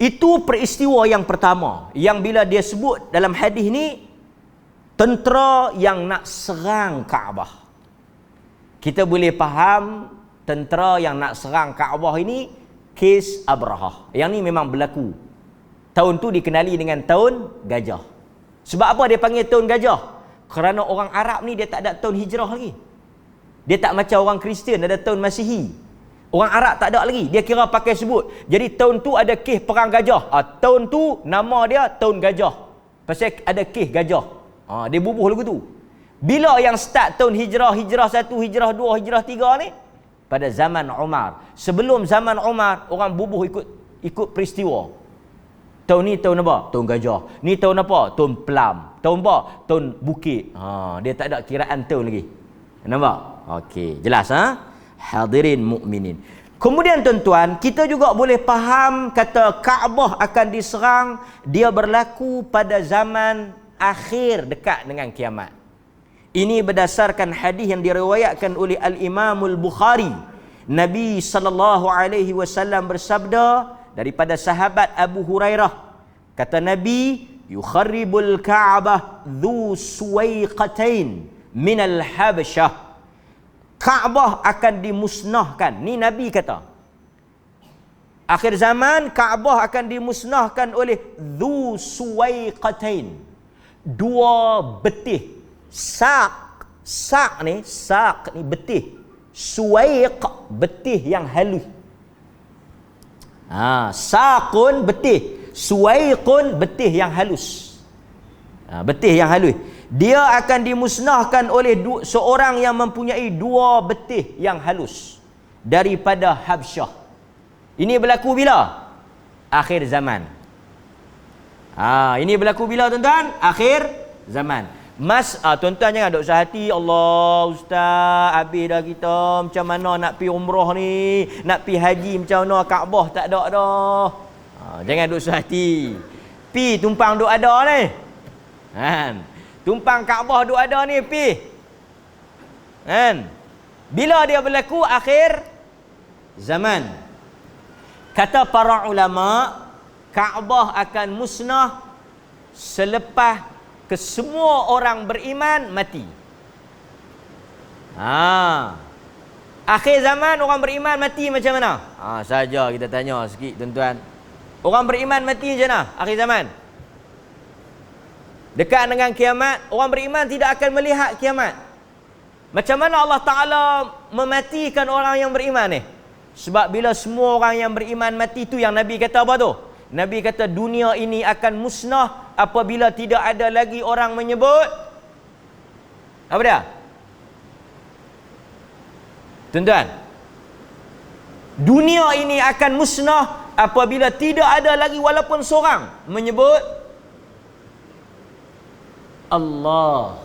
Itu peristiwa yang pertama, yang bila dia sebut dalam hadis ni, tentera yang nak serang Kaabah. Kita boleh faham tentera yang nak serang Kaabah ini kes Abrahah. Yang ni memang berlaku. Tahun tu dikenali dengan tahun gajah. Sebab apa dia panggil tahun gajah? Kerana orang Arab ni dia tak ada tahun hijrah lagi. Dia tak macam orang Kristian ada tahun Masihi. Orang Arab tak ada lagi. Dia kira pakai sebut. Jadi tahun tu ada kes perang gajah. Tahun tu nama dia tahun gajah. Pasal ada kes gajah. Dia bubuh lagu tu. Bila yang start tahun hijrah 1, hijrah 2, hijrah 3 ni? Pada zaman Umar. Sebelum zaman Umar, orang bubuh ikut peristiwa. Tahun ni tahun apa? Tahun gajah. Ni tahun apa? Tahun pelam. Tahun apa? Tahun bukit. Dia tak ada kiraan tahun lagi. Nampak? Okey, jelas Hadirin mukminin. Kemudian tuan-tuan, kita juga boleh faham kata Kaabah akan diserang, dia berlaku pada zaman akhir dekat dengan kiamat. Ini berdasarkan hadis yang diriwayatkan oleh Al-Imam Al-Bukhari. Nabi sallallahu alaihi wasallam bersabda daripada sahabat Abu Hurairah. Kata Nabi, yukharribul Ka'bah dhu suwaiqatain minal Habasyah. Kaabah akan dimusnahkan. Ni Nabi kata. Akhir zaman Kaabah akan dimusnahkan oleh dhu suwaiqatain. 2 betih. Sak ni betih. Suwaiq betih yang halus. Saqun betih. Suwaiqun betih yang halus. Betih yang halus. Dia akan dimusnahkan oleh seorang yang mempunyai 2 betih yang halus daripada Habsyah. Ini berlaku bila? Akhir zaman. Ini berlaku bila tuan-tuan? Akhir zaman. Tuan-tuan jangan duk usah hati. Allah Ustaz, habis dah kita. Macam mana nak pergi umrah ni? Nak pergi haji macam mana? Kaabah tak ada dah. Jangan duk usah hati. Pi tumpang duk ada ni. Tumpang Kaabah duk ada ni pi. Bila dia berlaku? Akhir zaman. Kata para ulama, Kaabah akan musnah selepas kesemua orang beriman mati. Akhir zaman orang beriman mati macam mana? Saja kita tanya sikit tuan-tuan. Orang beriman mati macam mana akhir zaman? Dekat dengan kiamat, orang beriman tidak akan melihat kiamat. Macam mana Allah Ta'ala mematikan orang yang beriman ni? Sebab bila semua orang yang beriman mati tu, yang Nabi kata apa tu? Nabi kata dunia ini akan musnah apabila tidak ada lagi orang menyebut apa dia? Tuan-tuan, dunia ini akan musnah apabila tidak ada lagi walaupun seorang menyebut Allah.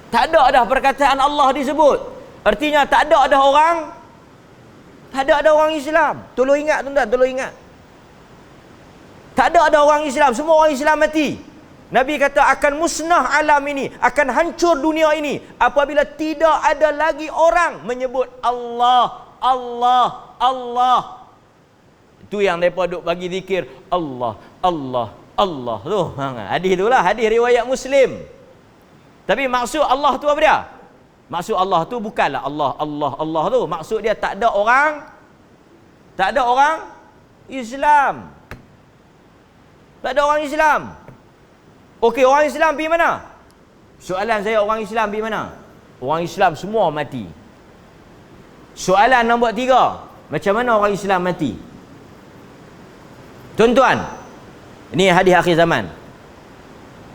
Tak ada dah perkataan Allah disebut. Artinya tak ada dah orang Islam. Tolong ingat tuan-tuan, tolong ingat. Tak ada orang Islam, semua orang Islam mati. Nabi kata akan musnah alam ini, akan hancur dunia ini apabila tidak ada lagi orang menyebut Allah, Allah, Allah. Itu yang mereka duk bagi zikir Allah, Allah, Allah tu. Hadis itulah, hadis riwayat Muslim. Tapi maksud Allah tu apa dia? Maksud Allah tu bukanlah Allah, Allah, Allah tu. Maksud dia tak ada orang Islam. Tak ada orang Islam. Okey, orang Islam pergi mana? Soalan saya, orang Islam pergi mana? Orang Islam semua mati. Soalan nombor 3, macam mana orang Islam mati? Tuan-tuan, ini hadis akhir zaman.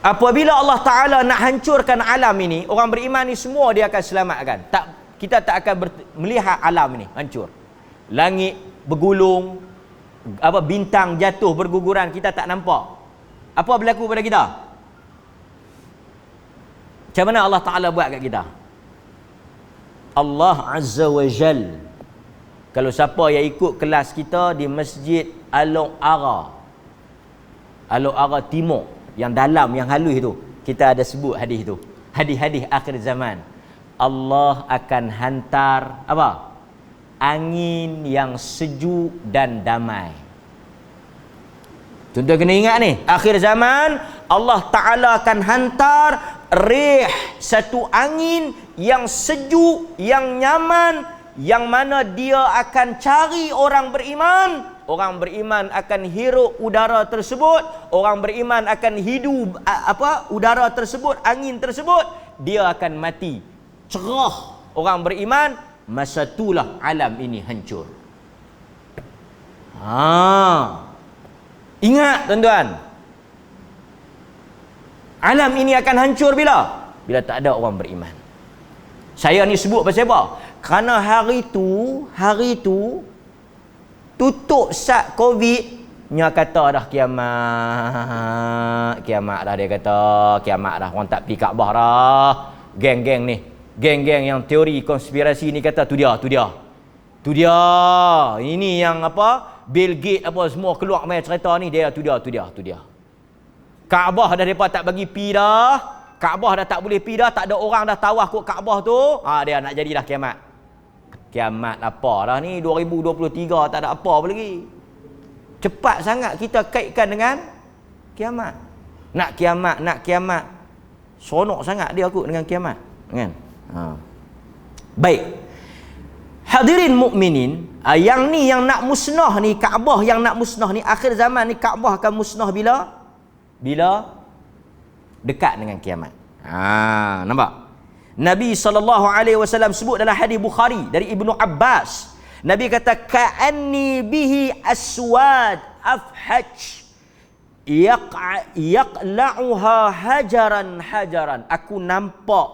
Apabila Allah Ta'ala nak hancurkan alam ini, orang beriman ni semua dia akan selamatkan. Kita tak akan melihat alam ini hancur. Langit bergulung, bintang jatuh berguguran, kita tak nampak. Apa berlaku pada kita? Macam mana Allah Ta'ala buat kat kita? Allah Azza wa Jal, kalau siapa yang ikut kelas kita di Masjid Al-Ara Timur, yang dalam, yang halus tu, kita ada sebut hadis tu, hadis-hadis akhir zaman. Allah akan hantar apa? Angin yang sejuk dan damai. Tuan-tuan kena ingat ni, akhir zaman Allah Ta'ala akan hantar rih, satu angin yang sejuk, yang nyaman, yang mana dia akan cari orang beriman orang beriman akan hirup udara tersebut, orang beriman akan hidup udara tersebut, angin tersebut, dia akan mati. Cerah orang beriman, masa itulah alam ini hancur. Ingat tuan-tuan, alam ini akan hancur bila tak ada orang beriman. Saya ni sebut pasal apa? Kerana hari tu tutup sat Covid, nya kata dah kiamat dah, dia kata kiamat dah, orang tak pergi Kaabah dah. Geng-geng ni, geng-geng yang teori konspirasi ni kata tu dia. Ini yang Bill Gates semua keluar main cerita ni, dia tu dia. Kaabah dah depa tak bagi pi dah. Kaabah dah tak boleh pi dah, tak ada orang dah tawaf kot Kaabah tu. Dia nak jadi dah kiamat. Kiamat apa dah ni, 2023 tak ada apa lagi. Cepat sangat kita kaitkan dengan kiamat. Nak kiamat. Seronok sangat dia kot dengan kiamat, kan? Baik. Hadirin mukminin, yang nak musnah ni, Kaabah yang nak musnah ni, akhir zaman ni Kaabah akan musnah bila dekat dengan kiamat. Nampak? Nabi SAW sebut dalam hadis Bukhari dari Ibnu Abbas. Nabi kata, ka'anni bihi aswad afhaj yaqla'uha hajaran. Aku nampak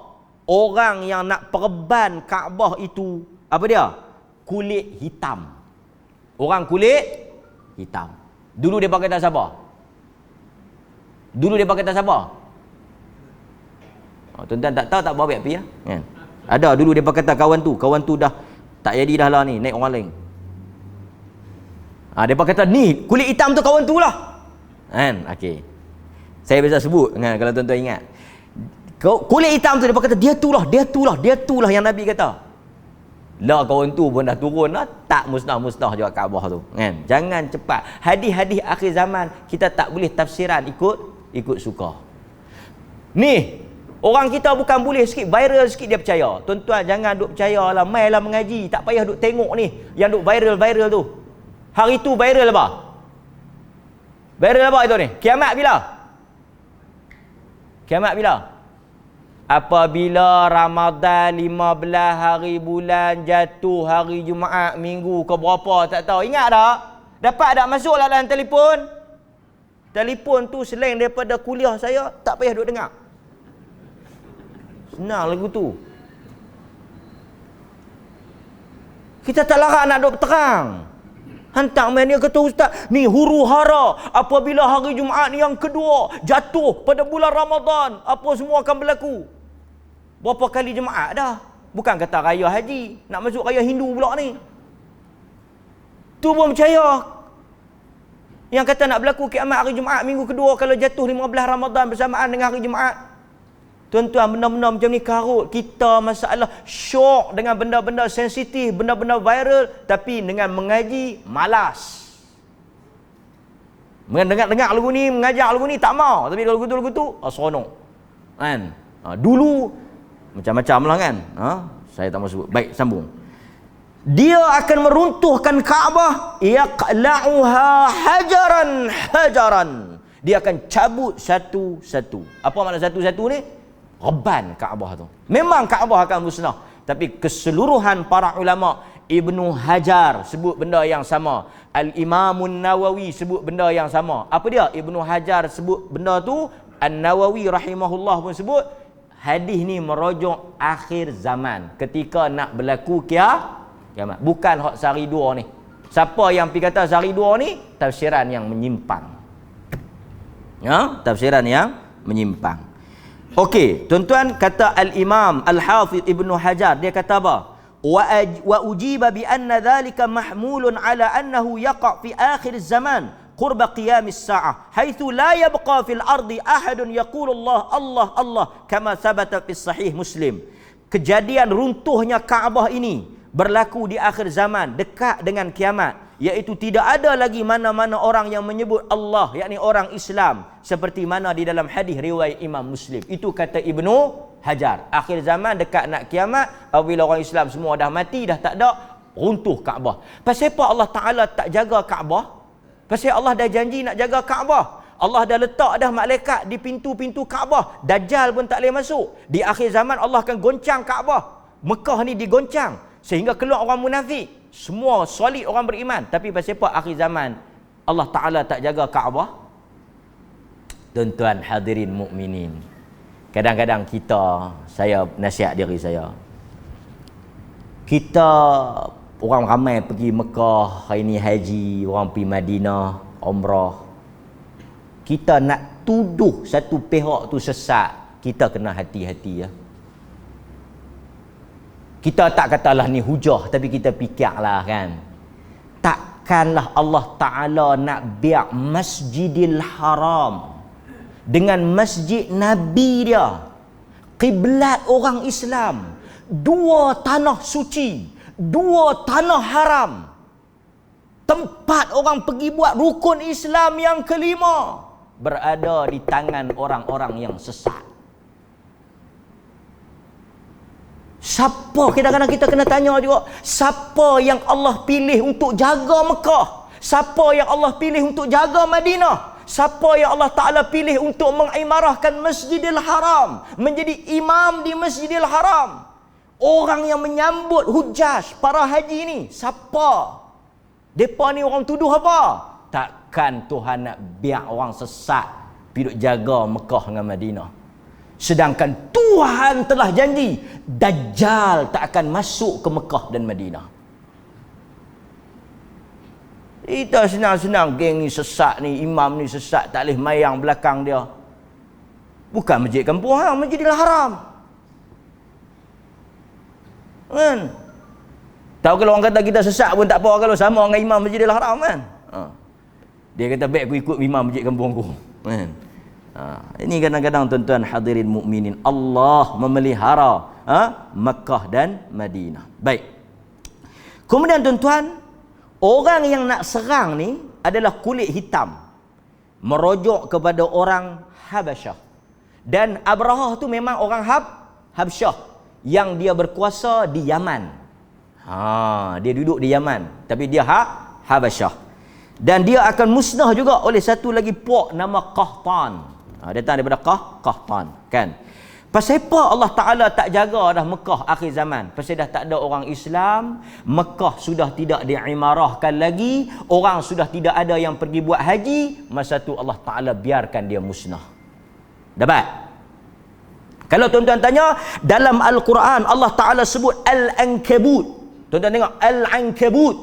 orang yang nak perban Kaabah itu, apa dia? Kulit hitam. Orang kulit hitam. Dulu dia pakai kata siapa? Tuan-tuan tak tahu, tak bawa pergi lah, kan? Ada dulu dia pakai kata kawan tu dah tak jadi dah lah ni, naik orang lain. Dia pakai kata ni kulit hitam tu kawan tu lah, kan? Okey, saya biasa sebut, kan, kalau tuan-tuan ingat kulit hitam tu, dia pakai kata dia tu lah yang Nabi kata. Lah kawan tu pun dah turun lah, tak musnah juga Kaabah tu, kan? Jangan cepat. Hadis-hadis akhir zaman kita tak boleh tafsiran ikut suka. Ni orang kita bukan boleh sikit viral sikit dia percaya. Tuan-tuan jangan duk percaya lah, mailah mengaji, tak payah duk tengok ni yang duk viral tu. Hari tu viral apa? Viral apa itu ni? Kiamat bila? Apabila Ramadan 15 hari bulan jatuh hari Jumaat, minggu ke berapa tak tahu. Ingat tak? Dapat tak masuk lah dalam telefon? Telefon tu selain daripada kuliah saya, tak payah duk dengar. Senang lagu tu. Kita tak larat nak duk terang. Hantar main dia kata, ustaz, ni huru hara apabila hari Jumaat yang kedua jatuh pada bulan Ramadan, apa semua akan berlaku. Berapa kali Jumaat dah? Bukan kata raya haji, nak masuk raya Hindu pula ni. Tu pun percaya. Yang kata nak berlaku kiamat hari Jumaat minggu kedua kalau jatuh 15 Ramadan bersamaan dengan hari Jumaat. Tuan-tuan, benda-benda macam ni karut kita masalah syok dengan benda-benda sensitif, benda-benda viral, tapi dengan mengaji malas. Dengar lagu ni, mengajar lagu ni tak mau, tapi kalau lagu tu seronok. Kan? Dulu macam-macam lah, kan? Saya tak mau sebut. Baik, sambung. Dia akan meruntuhkan Kaabah, yaqla'uha hajaran. Dia akan cabut satu-satu. Apa makna satu-satu ni? Reban Kaabah tu. Memang Kaabah akan musnah, tapi keseluruhan para ulama, Ibnu Hajar sebut benda yang sama, Al-Imamun Nawawi sebut benda yang sama. Apa dia? Ibnu Hajar sebut benda tu, An-Nawawi rahimahullah pun sebut hadis ni merujuk akhir zaman, ketika nak berlaku kiamat. Bukan hak sehari dua ni. Siapa yang pergi kata sehari dua ni, tafsiran yang menyimpang. Tafsiran yang menyimpang. Okey, tuan-tuan, kata Al-Imam Al-Hafidh Ibnu Hajar, dia kata apa? Wa ujiba bi anna dhalika mahmulun ala annahu yaqa' fi akhir zaman qurba qiyamis sa'ah haitsu la yabqa fil ardi ahadun yaqulu Allah kama thabata fi sahih Muslim. Kejadian runtuhnya Kaabah ini berlaku di akhir zaman, dekat dengan kiamat, iaitu tidak ada lagi mana-mana orang yang menyebut Allah, yakni orang Islam, seperti mana di dalam hadis riwayat Imam Muslim. Itu kata Ibnu Hajar. Akhir zaman dekat nak kiamat, apabila orang Islam semua dah mati, dah tak ada, runtuh Kaabah. Pasal apa Allah Ta'ala tak jaga Kaabah? Pasal Allah dah janji nak jaga Kaabah. Allah dah letak dah malaikat di pintu-pintu Kaabah. Dajjal pun tak boleh masuk. Di akhir zaman Allah akan goncang Kaabah. Mekah ni digoncang sehingga keluar orang munafik. Semua solid orang beriman. Tapi pasal apa akhir zaman Allah Ta'ala tak jaga Kaabah? Tuan-tuan hadirin mukminin, kadang-kadang saya nasihat diri saya, kita orang ramai pergi Mekah, hari ni haji, orang pergi Madinah, umrah. Kita nak tuduh satu pihak tu sesat, kita kena hati-hati ya. Kita tak katalah ni hujah, tapi kita fikirlah kan. Takkanlah Allah Ta'ala nak biar Masjidil Haram dengan masjid Nabi dia, kiblat orang Islam, dua tanah suci, dua tanah haram, tempat orang pergi buat rukun Islam yang kelima, berada di tangan orang-orang yang sesat. Siapa, kadang-kadang kita kena tanya juga, siapa yang Allah pilih untuk jaga Mekah? Siapa yang Allah pilih untuk jaga Madinah? Siapa yang Allah Ta'ala pilih untuk mengimarahkan Masjidil Haram, menjadi imam di Masjidil Haram? Orang yang menyambut hujjaj, para haji ni, siapa? Mereka ni orang tuduh apa? Takkan Tuhan nak biar orang sesat pergi jaga Mekah dengan Madinah. Sedangkan Tuhan telah janji Dajjal tak akan masuk ke Mekah dan Madinah. Kita senang-senang geng ni sesat ni, imam ni sesat, tak boleh mayang belakang dia. Bukan masjid kampung hang, Masjidil Haram. Kan? Tahu kalau orang kata kita sesat pun tak apa kalau sama dengan imam Masjidil Haram kan? Dia kata baik aku ikut imam masjid kampung aku. Kan? Ini kadang-kadang tuan-tuan hadirin mukminin, Allah memelihara Makkah dan Madinah. Baik. Kemudian tuan-tuan, orang yang nak serang ni adalah kulit hitam, merujuk kepada orang Habasyah. Dan Abrahah tu memang orang Habsyah yang dia berkuasa di Yaman. Dia duduk di Yaman, tapi dia Habasyah. Dan dia akan musnah juga oleh satu lagi puak nama Qahtan. Datang daripada Qahtan, kan? Pasal apa Allah Ta'ala tak jaga dah Mekah akhir zaman? Pasal dah tak ada orang Islam, Mekah sudah tidak diimarahkan lagi, orang sudah tidak ada yang pergi buat haji, masa tu Allah Ta'ala biarkan dia musnah. Dapat? Kalau tuan-tuan tanya, dalam Al-Quran Allah Ta'ala sebut Al-Ankabut. Tuan-tuan tengok Al-Ankabut.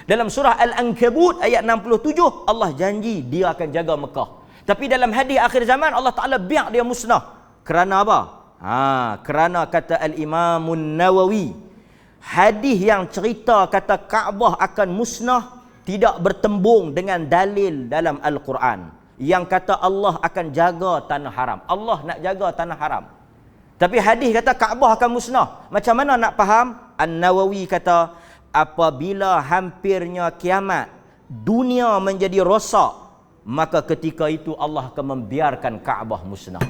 Dalam surah Al-Ankabut ayat 67, Allah janji dia akan jaga Mekah. Tapi dalam hadis akhir zaman Allah Ta'ala biar dia musnah. Kerana apa? Kerana kata Al-Imam Nawawi, hadis yang cerita kata Kaabah akan musnah tidak bertembung dengan dalil dalam Al-Quran yang kata Allah akan jaga tanah haram. Allah nak jaga tanah haram. Tapi hadis kata Kaabah akan musnah. Macam mana nak faham? An-Nawawi kata, apabila hampirnya kiamat, dunia menjadi rosak, maka ketika itu Allah akan membiarkan Kaabah musnah.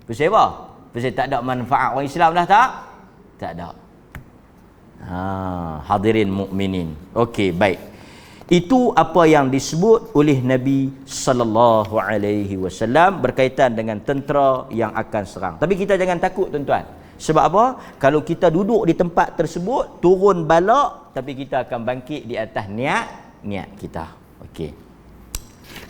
Pasal apa? Pasal tak ada manfaat orang Islam dah tak? Tak ada. Hadirin mukminin. Okey, baik. Itu apa yang disebut oleh Nabi sallallahu alaihi wasallam berkaitan dengan tentera yang akan serang. Tapi kita jangan takut tuan-tuan. Sebab apa? Kalau kita duduk di tempat tersebut, turun balak, tapi kita akan bangkit di atas niat kita. Okey.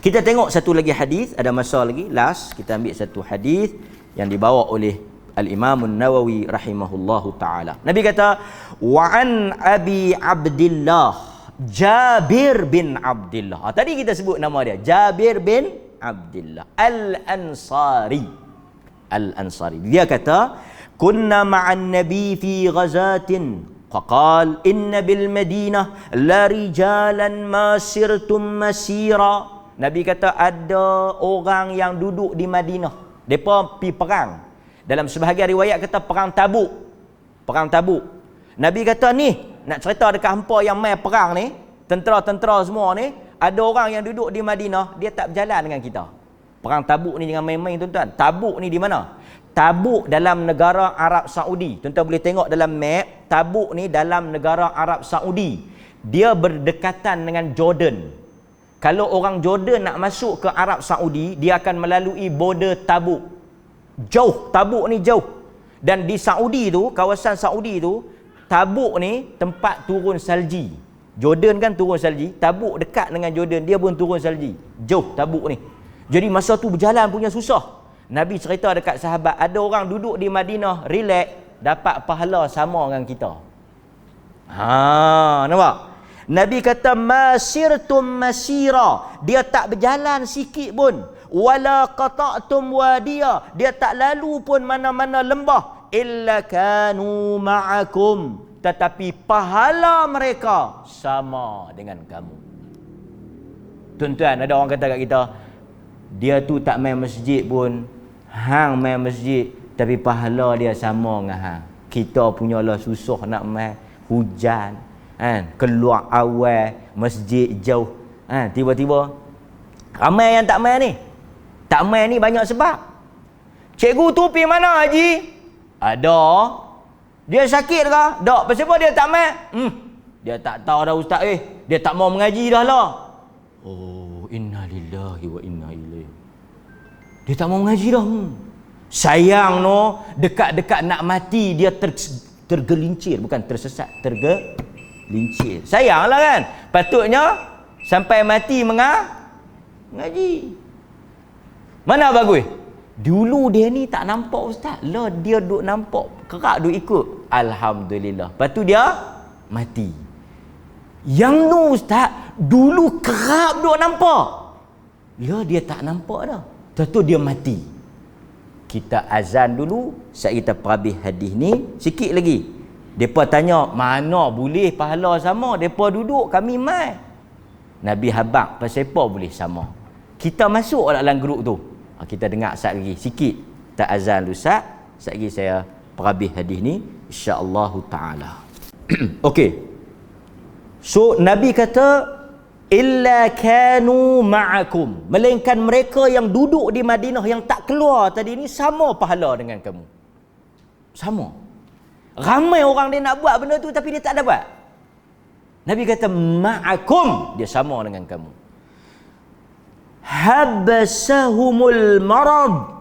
Kita tengok satu lagi hadis, ada masa lagi, last kita ambil satu hadis yang dibawa oleh Al-Imam Nawawi rahimahullahu taala. Nabi kata, wa an Abi Abdillah Jabir bin Abdillah. Tadi kita sebut nama dia, Jabir bin Abdillah Al-Ansari. Al-Ansari. Dia kata, kunna ma'an nabi fi ghazatin faqal inna bil Madinah la rijalan ma sirtum masira. Nabi kata ada orang yang duduk di Madinah, mereka pergi perang. Dalam sebahagian riwayat kata perang Tabuk. Perang Tabuk. Nabi kata ni, nak cerita dekat hampa yang mai perang ni, tentera-tentera semua ni, ada orang yang duduk di Madinah, dia tak berjalan dengan kita. Perang Tabuk ni jangan main-main tuan-tuan. Tabuk ni di mana? Tabuk dalam negara Arab Saudi. Tuan-tuan boleh tengok dalam map, Tabuk ni dalam negara Arab Saudi. Dia berdekatan dengan Jordan. Kalau orang Jordan nak masuk ke Arab Saudi, dia akan melalui border Tabuk. Jauh, Tabuk ni jauh. Dan di Saudi tu, kawasan Saudi tu, Tabuk ni tempat turun salji. Jordan kan turun salji, Tabuk dekat dengan Jordan, dia pun turun salji. Jauh Tabuk ni. Jadi masa tu berjalan punya susah. Nabi cerita dekat sahabat, ada orang duduk di Madinah, relax, dapat pahala sama dengan kita. Nampak? Nabi kata, masirtum masira. Dia tak berjalan sikit pun. Wala qata'tum wadiya. Dia tak lalu pun mana-mana lembah. Illa kanu ma'akum. Tetapi pahala mereka sama dengan kamu. Tuan-tuan, ada orang kata kat kita, dia tu tak main masjid pun, hang main masjid, tapi pahala dia sama dengan hang. Kita punyalah susah nak main, hujan, kan, keluar awal, masjid jauh, kan, tiba-tiba ramai yang tak main ni. Tak main ni banyak sebab. Cikgu tu pergi mana haji? Ada. Dia sakit ke? Tak. Pasal apa dia tak main? Dia tak tahu dah ustaz dia tak mau mengaji dah lah. Oh, inna lillahi wa inna ilaihi. Dia tak mau mengaji dah. Sayang no, dekat-dekat nak mati dia tergelincir, bukan tersesat, tergelincir. Sayanglah kan. Patutnya sampai mati mengaji. Mana bagus? Dulu dia ni tak nampak ustaz. Lah dia duk nampak, kerak duk ikut. Alhamdulillah. Lepas tu dia mati. Yang tu ustaz, dulu kerap duk nampak. Lah dia tak nampak dah. Lepas tu dia mati. Kita azan dulu, saat kita perhabis hadis ni, sikit lagi. Depa tanya, mana boleh pahala sama? Depa duduk, kami mai. Nabi habaq, pasal apa boleh sama? Kita masuk dalam grup tu. Kita dengar saat lagi sikit. Tak azan dulu saat lagi saya perhabis hadis ni, insya-Allah taala. Okey. So Nabi kata, illa kanu ma'akum, melainkan mereka yang duduk di Madinah yang tak keluar tadi ni sama pahala dengan kamu. Sama. Ramai orang dia nak buat benda tu tapi dia tak dapat. Nabi kata ma'akum, dia sama dengan kamu. Habasahumul marad.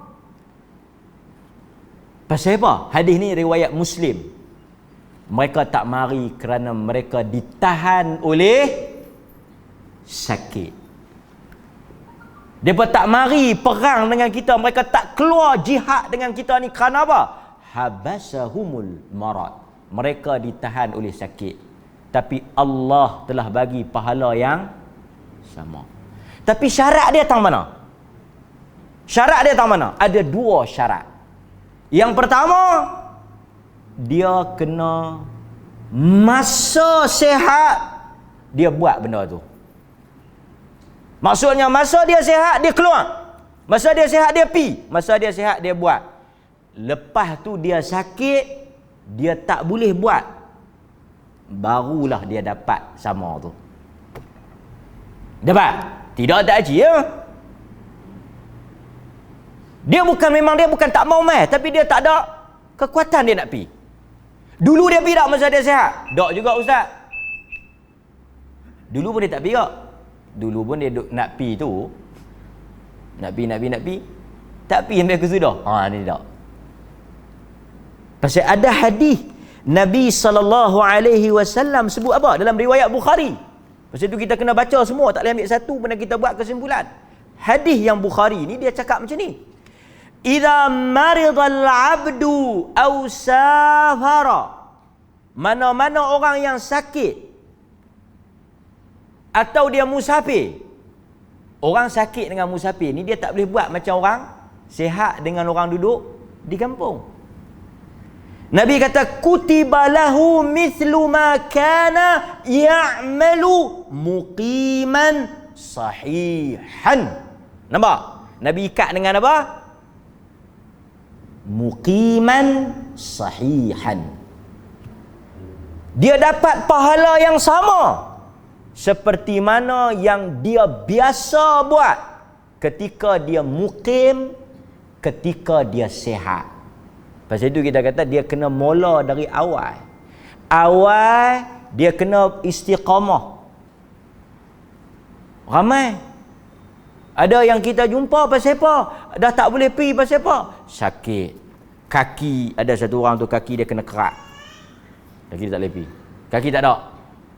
Pasal apa? Hadis ni riwayat Muslim. Mereka tak mari kerana mereka ditahan oleh sakit. Mereka tak mari perang dengan kita, mereka tak keluar jihad dengan kita ni kerana apa? Habasahumul marad. Mereka ditahan oleh sakit. Tapi Allah telah bagi pahala yang sama. Tapi syarat dia tang mana? Syarat dia tang mana? Ada dua syarat. Yang pertama, dia kena masa sihat dia buat benda tu. Maksudnya masa dia sihat dia keluar. Masa dia sihat dia pi. Masa dia sihat dia buat. Lepas tu dia sakit, dia tak boleh buat. Barulah dia dapat sama tu. Dapat? Tidak tak haji ya. Memang dia bukan tak mau mai, tapi dia tak ada kekuatan dia nak pi. Dulu dia pi tak masa dia sihat? Tak juga ustaz. Dulu pun dia tak pi tak? Dulu pun dia nak pi tu. Nak pi. Tak pi sampai ke sudah. Ni tak. Pasal ada hadis Nabi SAW sebut apa? Dalam riwayat Bukhari. Pasal tu kita kena baca semua, tak boleh ambil satu benda kita buat kesimpulan. Hadis yang Bukhari ni dia cakap macam ni. Idza maridal 'abdu aw safara. Mana-mana orang yang sakit atau dia musafir. Orang sakit dengan musafir ni dia tak boleh buat macam orang sihat dengan orang duduk di kampung. Nabi kata kutiba lahu mithlu ma kana ya'malu muqiman sahihan. Nampak? Nabi ikat dengan apa? Muqiman sahihan. Dia dapat pahala yang sama seperti mana yang dia biasa buat ketika dia muqim, ketika dia sihat. Pasal itu kita kata dia kena mula dari awal. Awal dia kena istiqamah. Ramai. Ada yang kita jumpa pasal apa? Dah tak boleh pergi pasal apa? Sakit. Kaki, ada satu orang tu kaki dia kena kerak. Kaki dia tak boleh pergi. Kaki tak ada.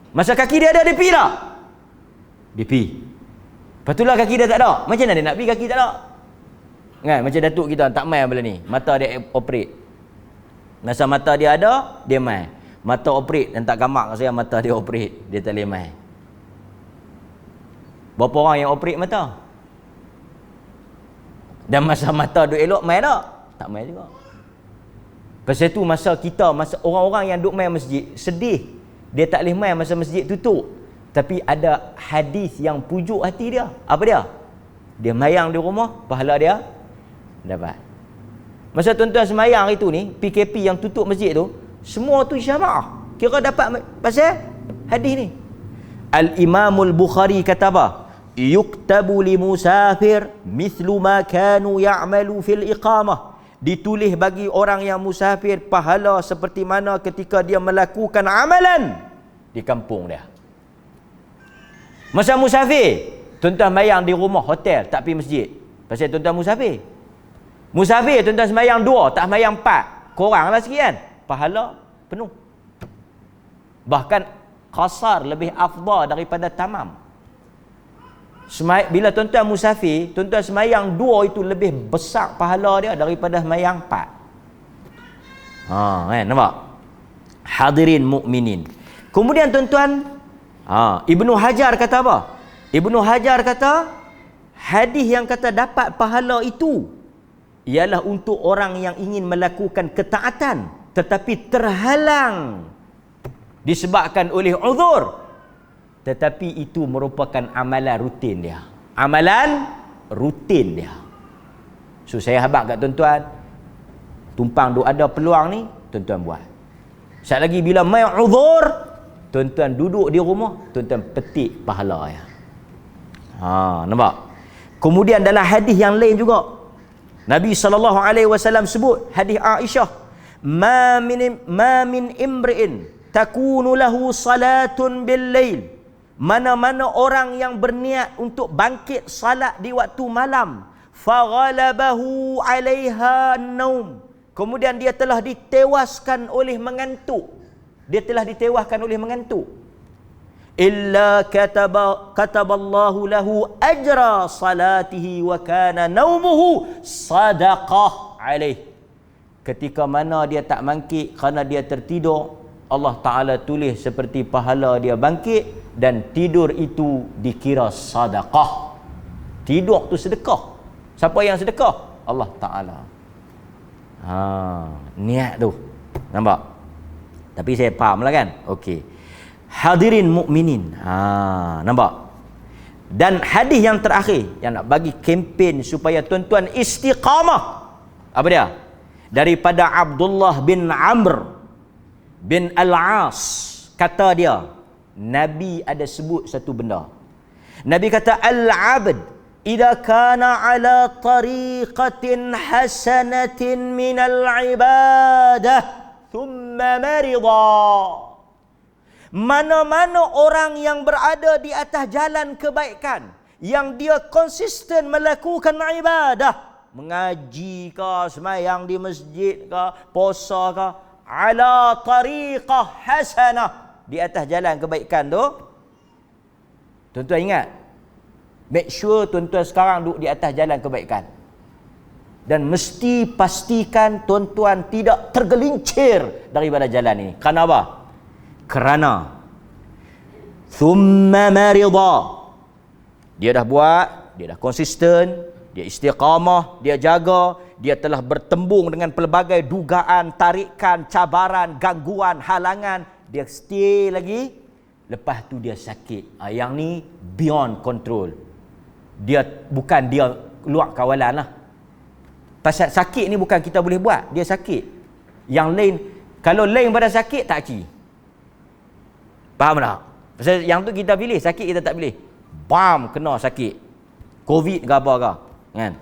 Masa kaki dia ada, dia pergi tak? Dia pergi. Lepas itulah kaki dia tak ada. Macam mana dia nak pergi kaki tak ada? Kan? Macam datuk kita tak main benda ni. Mata dia operate. Masa mata dia ada, dia main. Mata operate dan tak gamak saya mata dia operate. Dia tak boleh main. Berapa orang yang operate mata? Dan masa mata duk elok main tak? Tak main juga. Pasal tu masa kita, masa orang-orang yang duk main masjid, sedih. Dia tak boleh main masa masjid tutup. Tapi ada hadis yang pujuk hati dia. Apa dia? Dia mayang di rumah, pahala dia dapat. Masa tuan-tuan semayang itu ni, PKP yang tutup masjid tu, semua tu syamaah. Kira dapat pasal hadis ni. Al-Imamul Bukhari kata apa? Yuktabu li musafir mithlu ma kanu ya'malu fil iqamah. Ditulis bagi orang yang musafir pahala seperti mana ketika dia melakukan amalan di kampung dia. Masa musafir, tuan-tuan sembahyang di rumah, hotel, tak pergi masjid. Pasal tuan-tuan musafir. Musafir, tuan-tuan sembahyang 2, tak sembahyang 4. Koranglah sikit kan? Pahala penuh. Bahkan qasar lebih afdal daripada tamam. Bila tuan-tuan musafir, tuan-tuan sembahyang 2 itu lebih besar pahala dia daripada sembahyang 4. Kan, nampak? Hadirin mukminin. Kemudian tuan-tuan, Ibnu Hajar kata apa? Ibnu Hajar kata hadis yang kata dapat pahala itu ialah untuk orang yang ingin melakukan ketaatan tetapi terhalang disebabkan oleh uzur, tetapi itu merupakan amalan rutin dia. Amalan rutin dia. So saya habaq kat tuan-tuan, tumpang duk ada peluang ni, tuan-tuan buat. Sekali lagi bila mai uzur, tuan-tuan duduk di rumah, tuan-tuan petik pahala ya. Nampak? Kemudian dalam hadis yang lain juga Nabi SAW sebut hadis Aisyah, ma min imri'in takunu lahu salatun bil lail. Mana-mana orang yang berniat untuk bangkit salat di waktu malam, faghalabahu 'alaiha an-naum. Kemudian dia telah ditewaskan oleh mengantuk. Dia telah ditewaskan oleh mengantuk. Illa kataballahu lahu ajra salatihi wa kana naumuhu sadaqah alaih. Ketika mana dia tak bangkit kerana dia tertidur, Allah Ta'ala tulis seperti pahala dia bangkit, dan tidur itu dikira sadaqah. Tidur tu sedekah. Siapa yang sedekah? Allah Ta'ala. Niat tu. Nampak? Tapi saya faham lah kan? Okey. Hadirin mukminin. Nampak? Dan hadis yang terakhir yang nak bagi kempen supaya tuan-tuan istiqamah. Apa dia? Daripada Abdullah bin Amr bin Al-As, kata dia, Nabi ada sebut satu benda. Nabi kata, al-abd idza kana ala tariqatin hasanatin min al-ibadah thumma marida. Mana-mana orang yang berada di atas jalan kebaikan, yang dia konsisten melakukan ibadah, mengaji ke, sembahyang di masjid ke, puasa ke, ala tariqah hasanah, di atas jalan kebaikan tu, tuan-tuan ingat, make sure tuan-tuan sekarang duduk di atas jalan kebaikan, dan mesti pastikan tuan-tuan tidak tergelincir daripada jalan ini. Kerana apa? Kerana thumma marida, dia dah buat, dia dah konsisten, dia istiqamah, dia jaga, dia telah bertembung dengan pelbagai dugaan, tarikan, cabaran, gangguan, halangan, dia stay lagi. Lepas tu dia sakit. Yang ni beyond control. Dia bukan dia luar kawalan lah. Pasal sakit ni bukan kita boleh buat. Dia sakit. Yang lain, kalau lain pada sakit, tak ki. Faham tak? Pasal yang tu kita pilih, sakit kita tak pilih. Bam, kena sakit. Covid ke apa ke. Kan?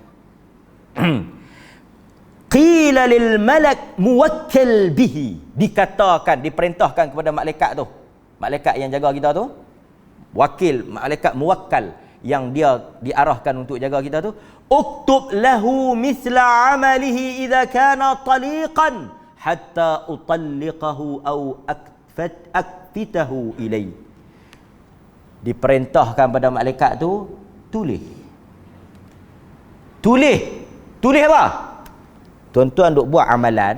qila lil malak muwakkal bihi, dikatakan, diperintahkan kepada malaikat tu, malaikat yang jaga kita tu, wakil, malaikat muwakkal yang dia diarahkan untuk jaga kita tu, uktub lahu mithla amalihi idza kana taliqan hatta utalliqahu au akfitahu ilai. Diperintahkan pada malaikat tu, tulis apa? Tuan-tuan duk buat amalan,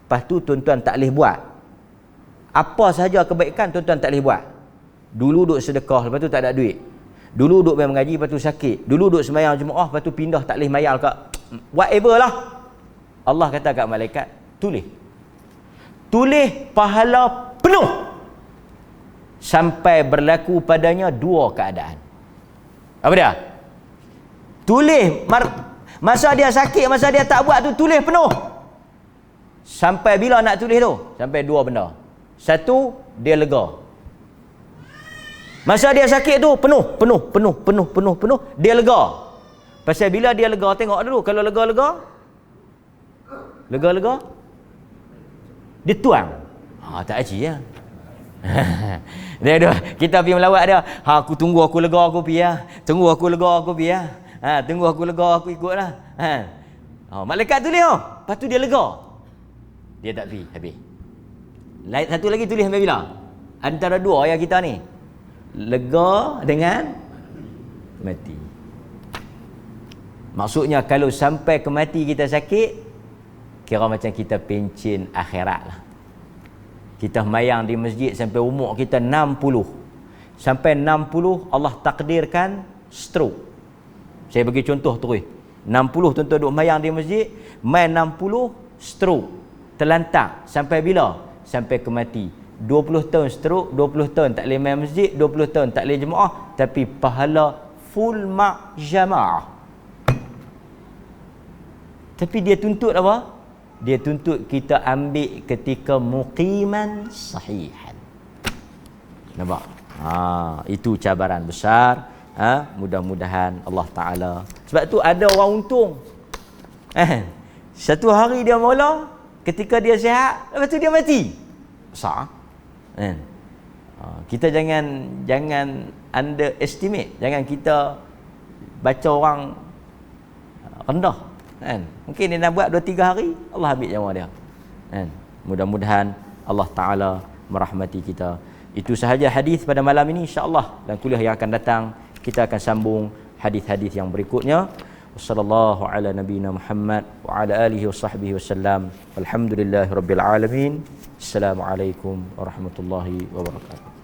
lepas tu tuan-tuan tak boleh buat. Apa sahaja kebaikan tuan-tuan tak boleh buat. Dulu duk sedekah, lepas tu tak ada duit. Dulu duk main mengaji, lepas tu sakit. Dulu duk sembahyang Jumaat, lepas tu pindah tak boleh mayal kat whatever lah. Allah kata kat malaikat, tulis pahala penuh sampai berlaku padanya dua keadaan. Apa dia? Tulis masa dia sakit, masa dia tak buat tu, tulis penuh. Sampai bila nak tulis tu? Sampai dua benda. Satu, dia lega. Masa dia sakit tu penuh, dia lega. Pasal bila dia lega, tengok dulu, kalau lega, dia tuang. Tak aji ya. Kita pergi melawat dia. Aku tunggu aku lega aku pergi ya. Tunggu aku lega aku pergi ya. Tunggu aku lega aku ikutlah. Malaikat tulis lepas tu dia lega. Dia tak pergi, habis. Satu lagi tulis sampai bila? Antara dua ayat kita ni. Lega dengan mati. Maksudnya kalau sampai ke mati kita sakit, kira macam kita pencin akhirat lah. Kita mayang di masjid sampai umur kita 60. Sampai 60 Allah takdirkan stroke. Saya bagi contoh terus. 60 tuan-tuan duduk mayang di masjid, main 60 stroke, terlantak sampai bila? Sampai ke mati. 20 tahun stroke, 20 tahun tak boleh main masjid, 20 tahun tak boleh jemaah, tapi pahala full mak jamaah. Tapi dia tuntut apa? Dia tuntut kita ambil ketika muqiman sahihan. Nampak? Itu cabaran besar. Mudah-mudahan Allah Ta'ala. Sebab tu ada orang untung. Satu hari dia mula, ketika dia sihat, lepas tu dia mati. Besar. Kita jangan underestimate. Jangan kita baca orang rendah. Mungkin dia nak buat 2-3 hari, Allah ambil nyawa dia. Mudah-mudahan Allah Ta'ala merahmati kita. Itu sahaja hadis pada malam ini, insya-Allah. Dan kuliah yang akan datang kita akan sambung hadis-hadis yang berikutnya. Wassallallahu ala nabiyyina Muhammad wa ala alihi washabbihi wasallam. Alhamdulillahirabbil alamin. Assalamualaikum warahmatullahi wabarakatuh.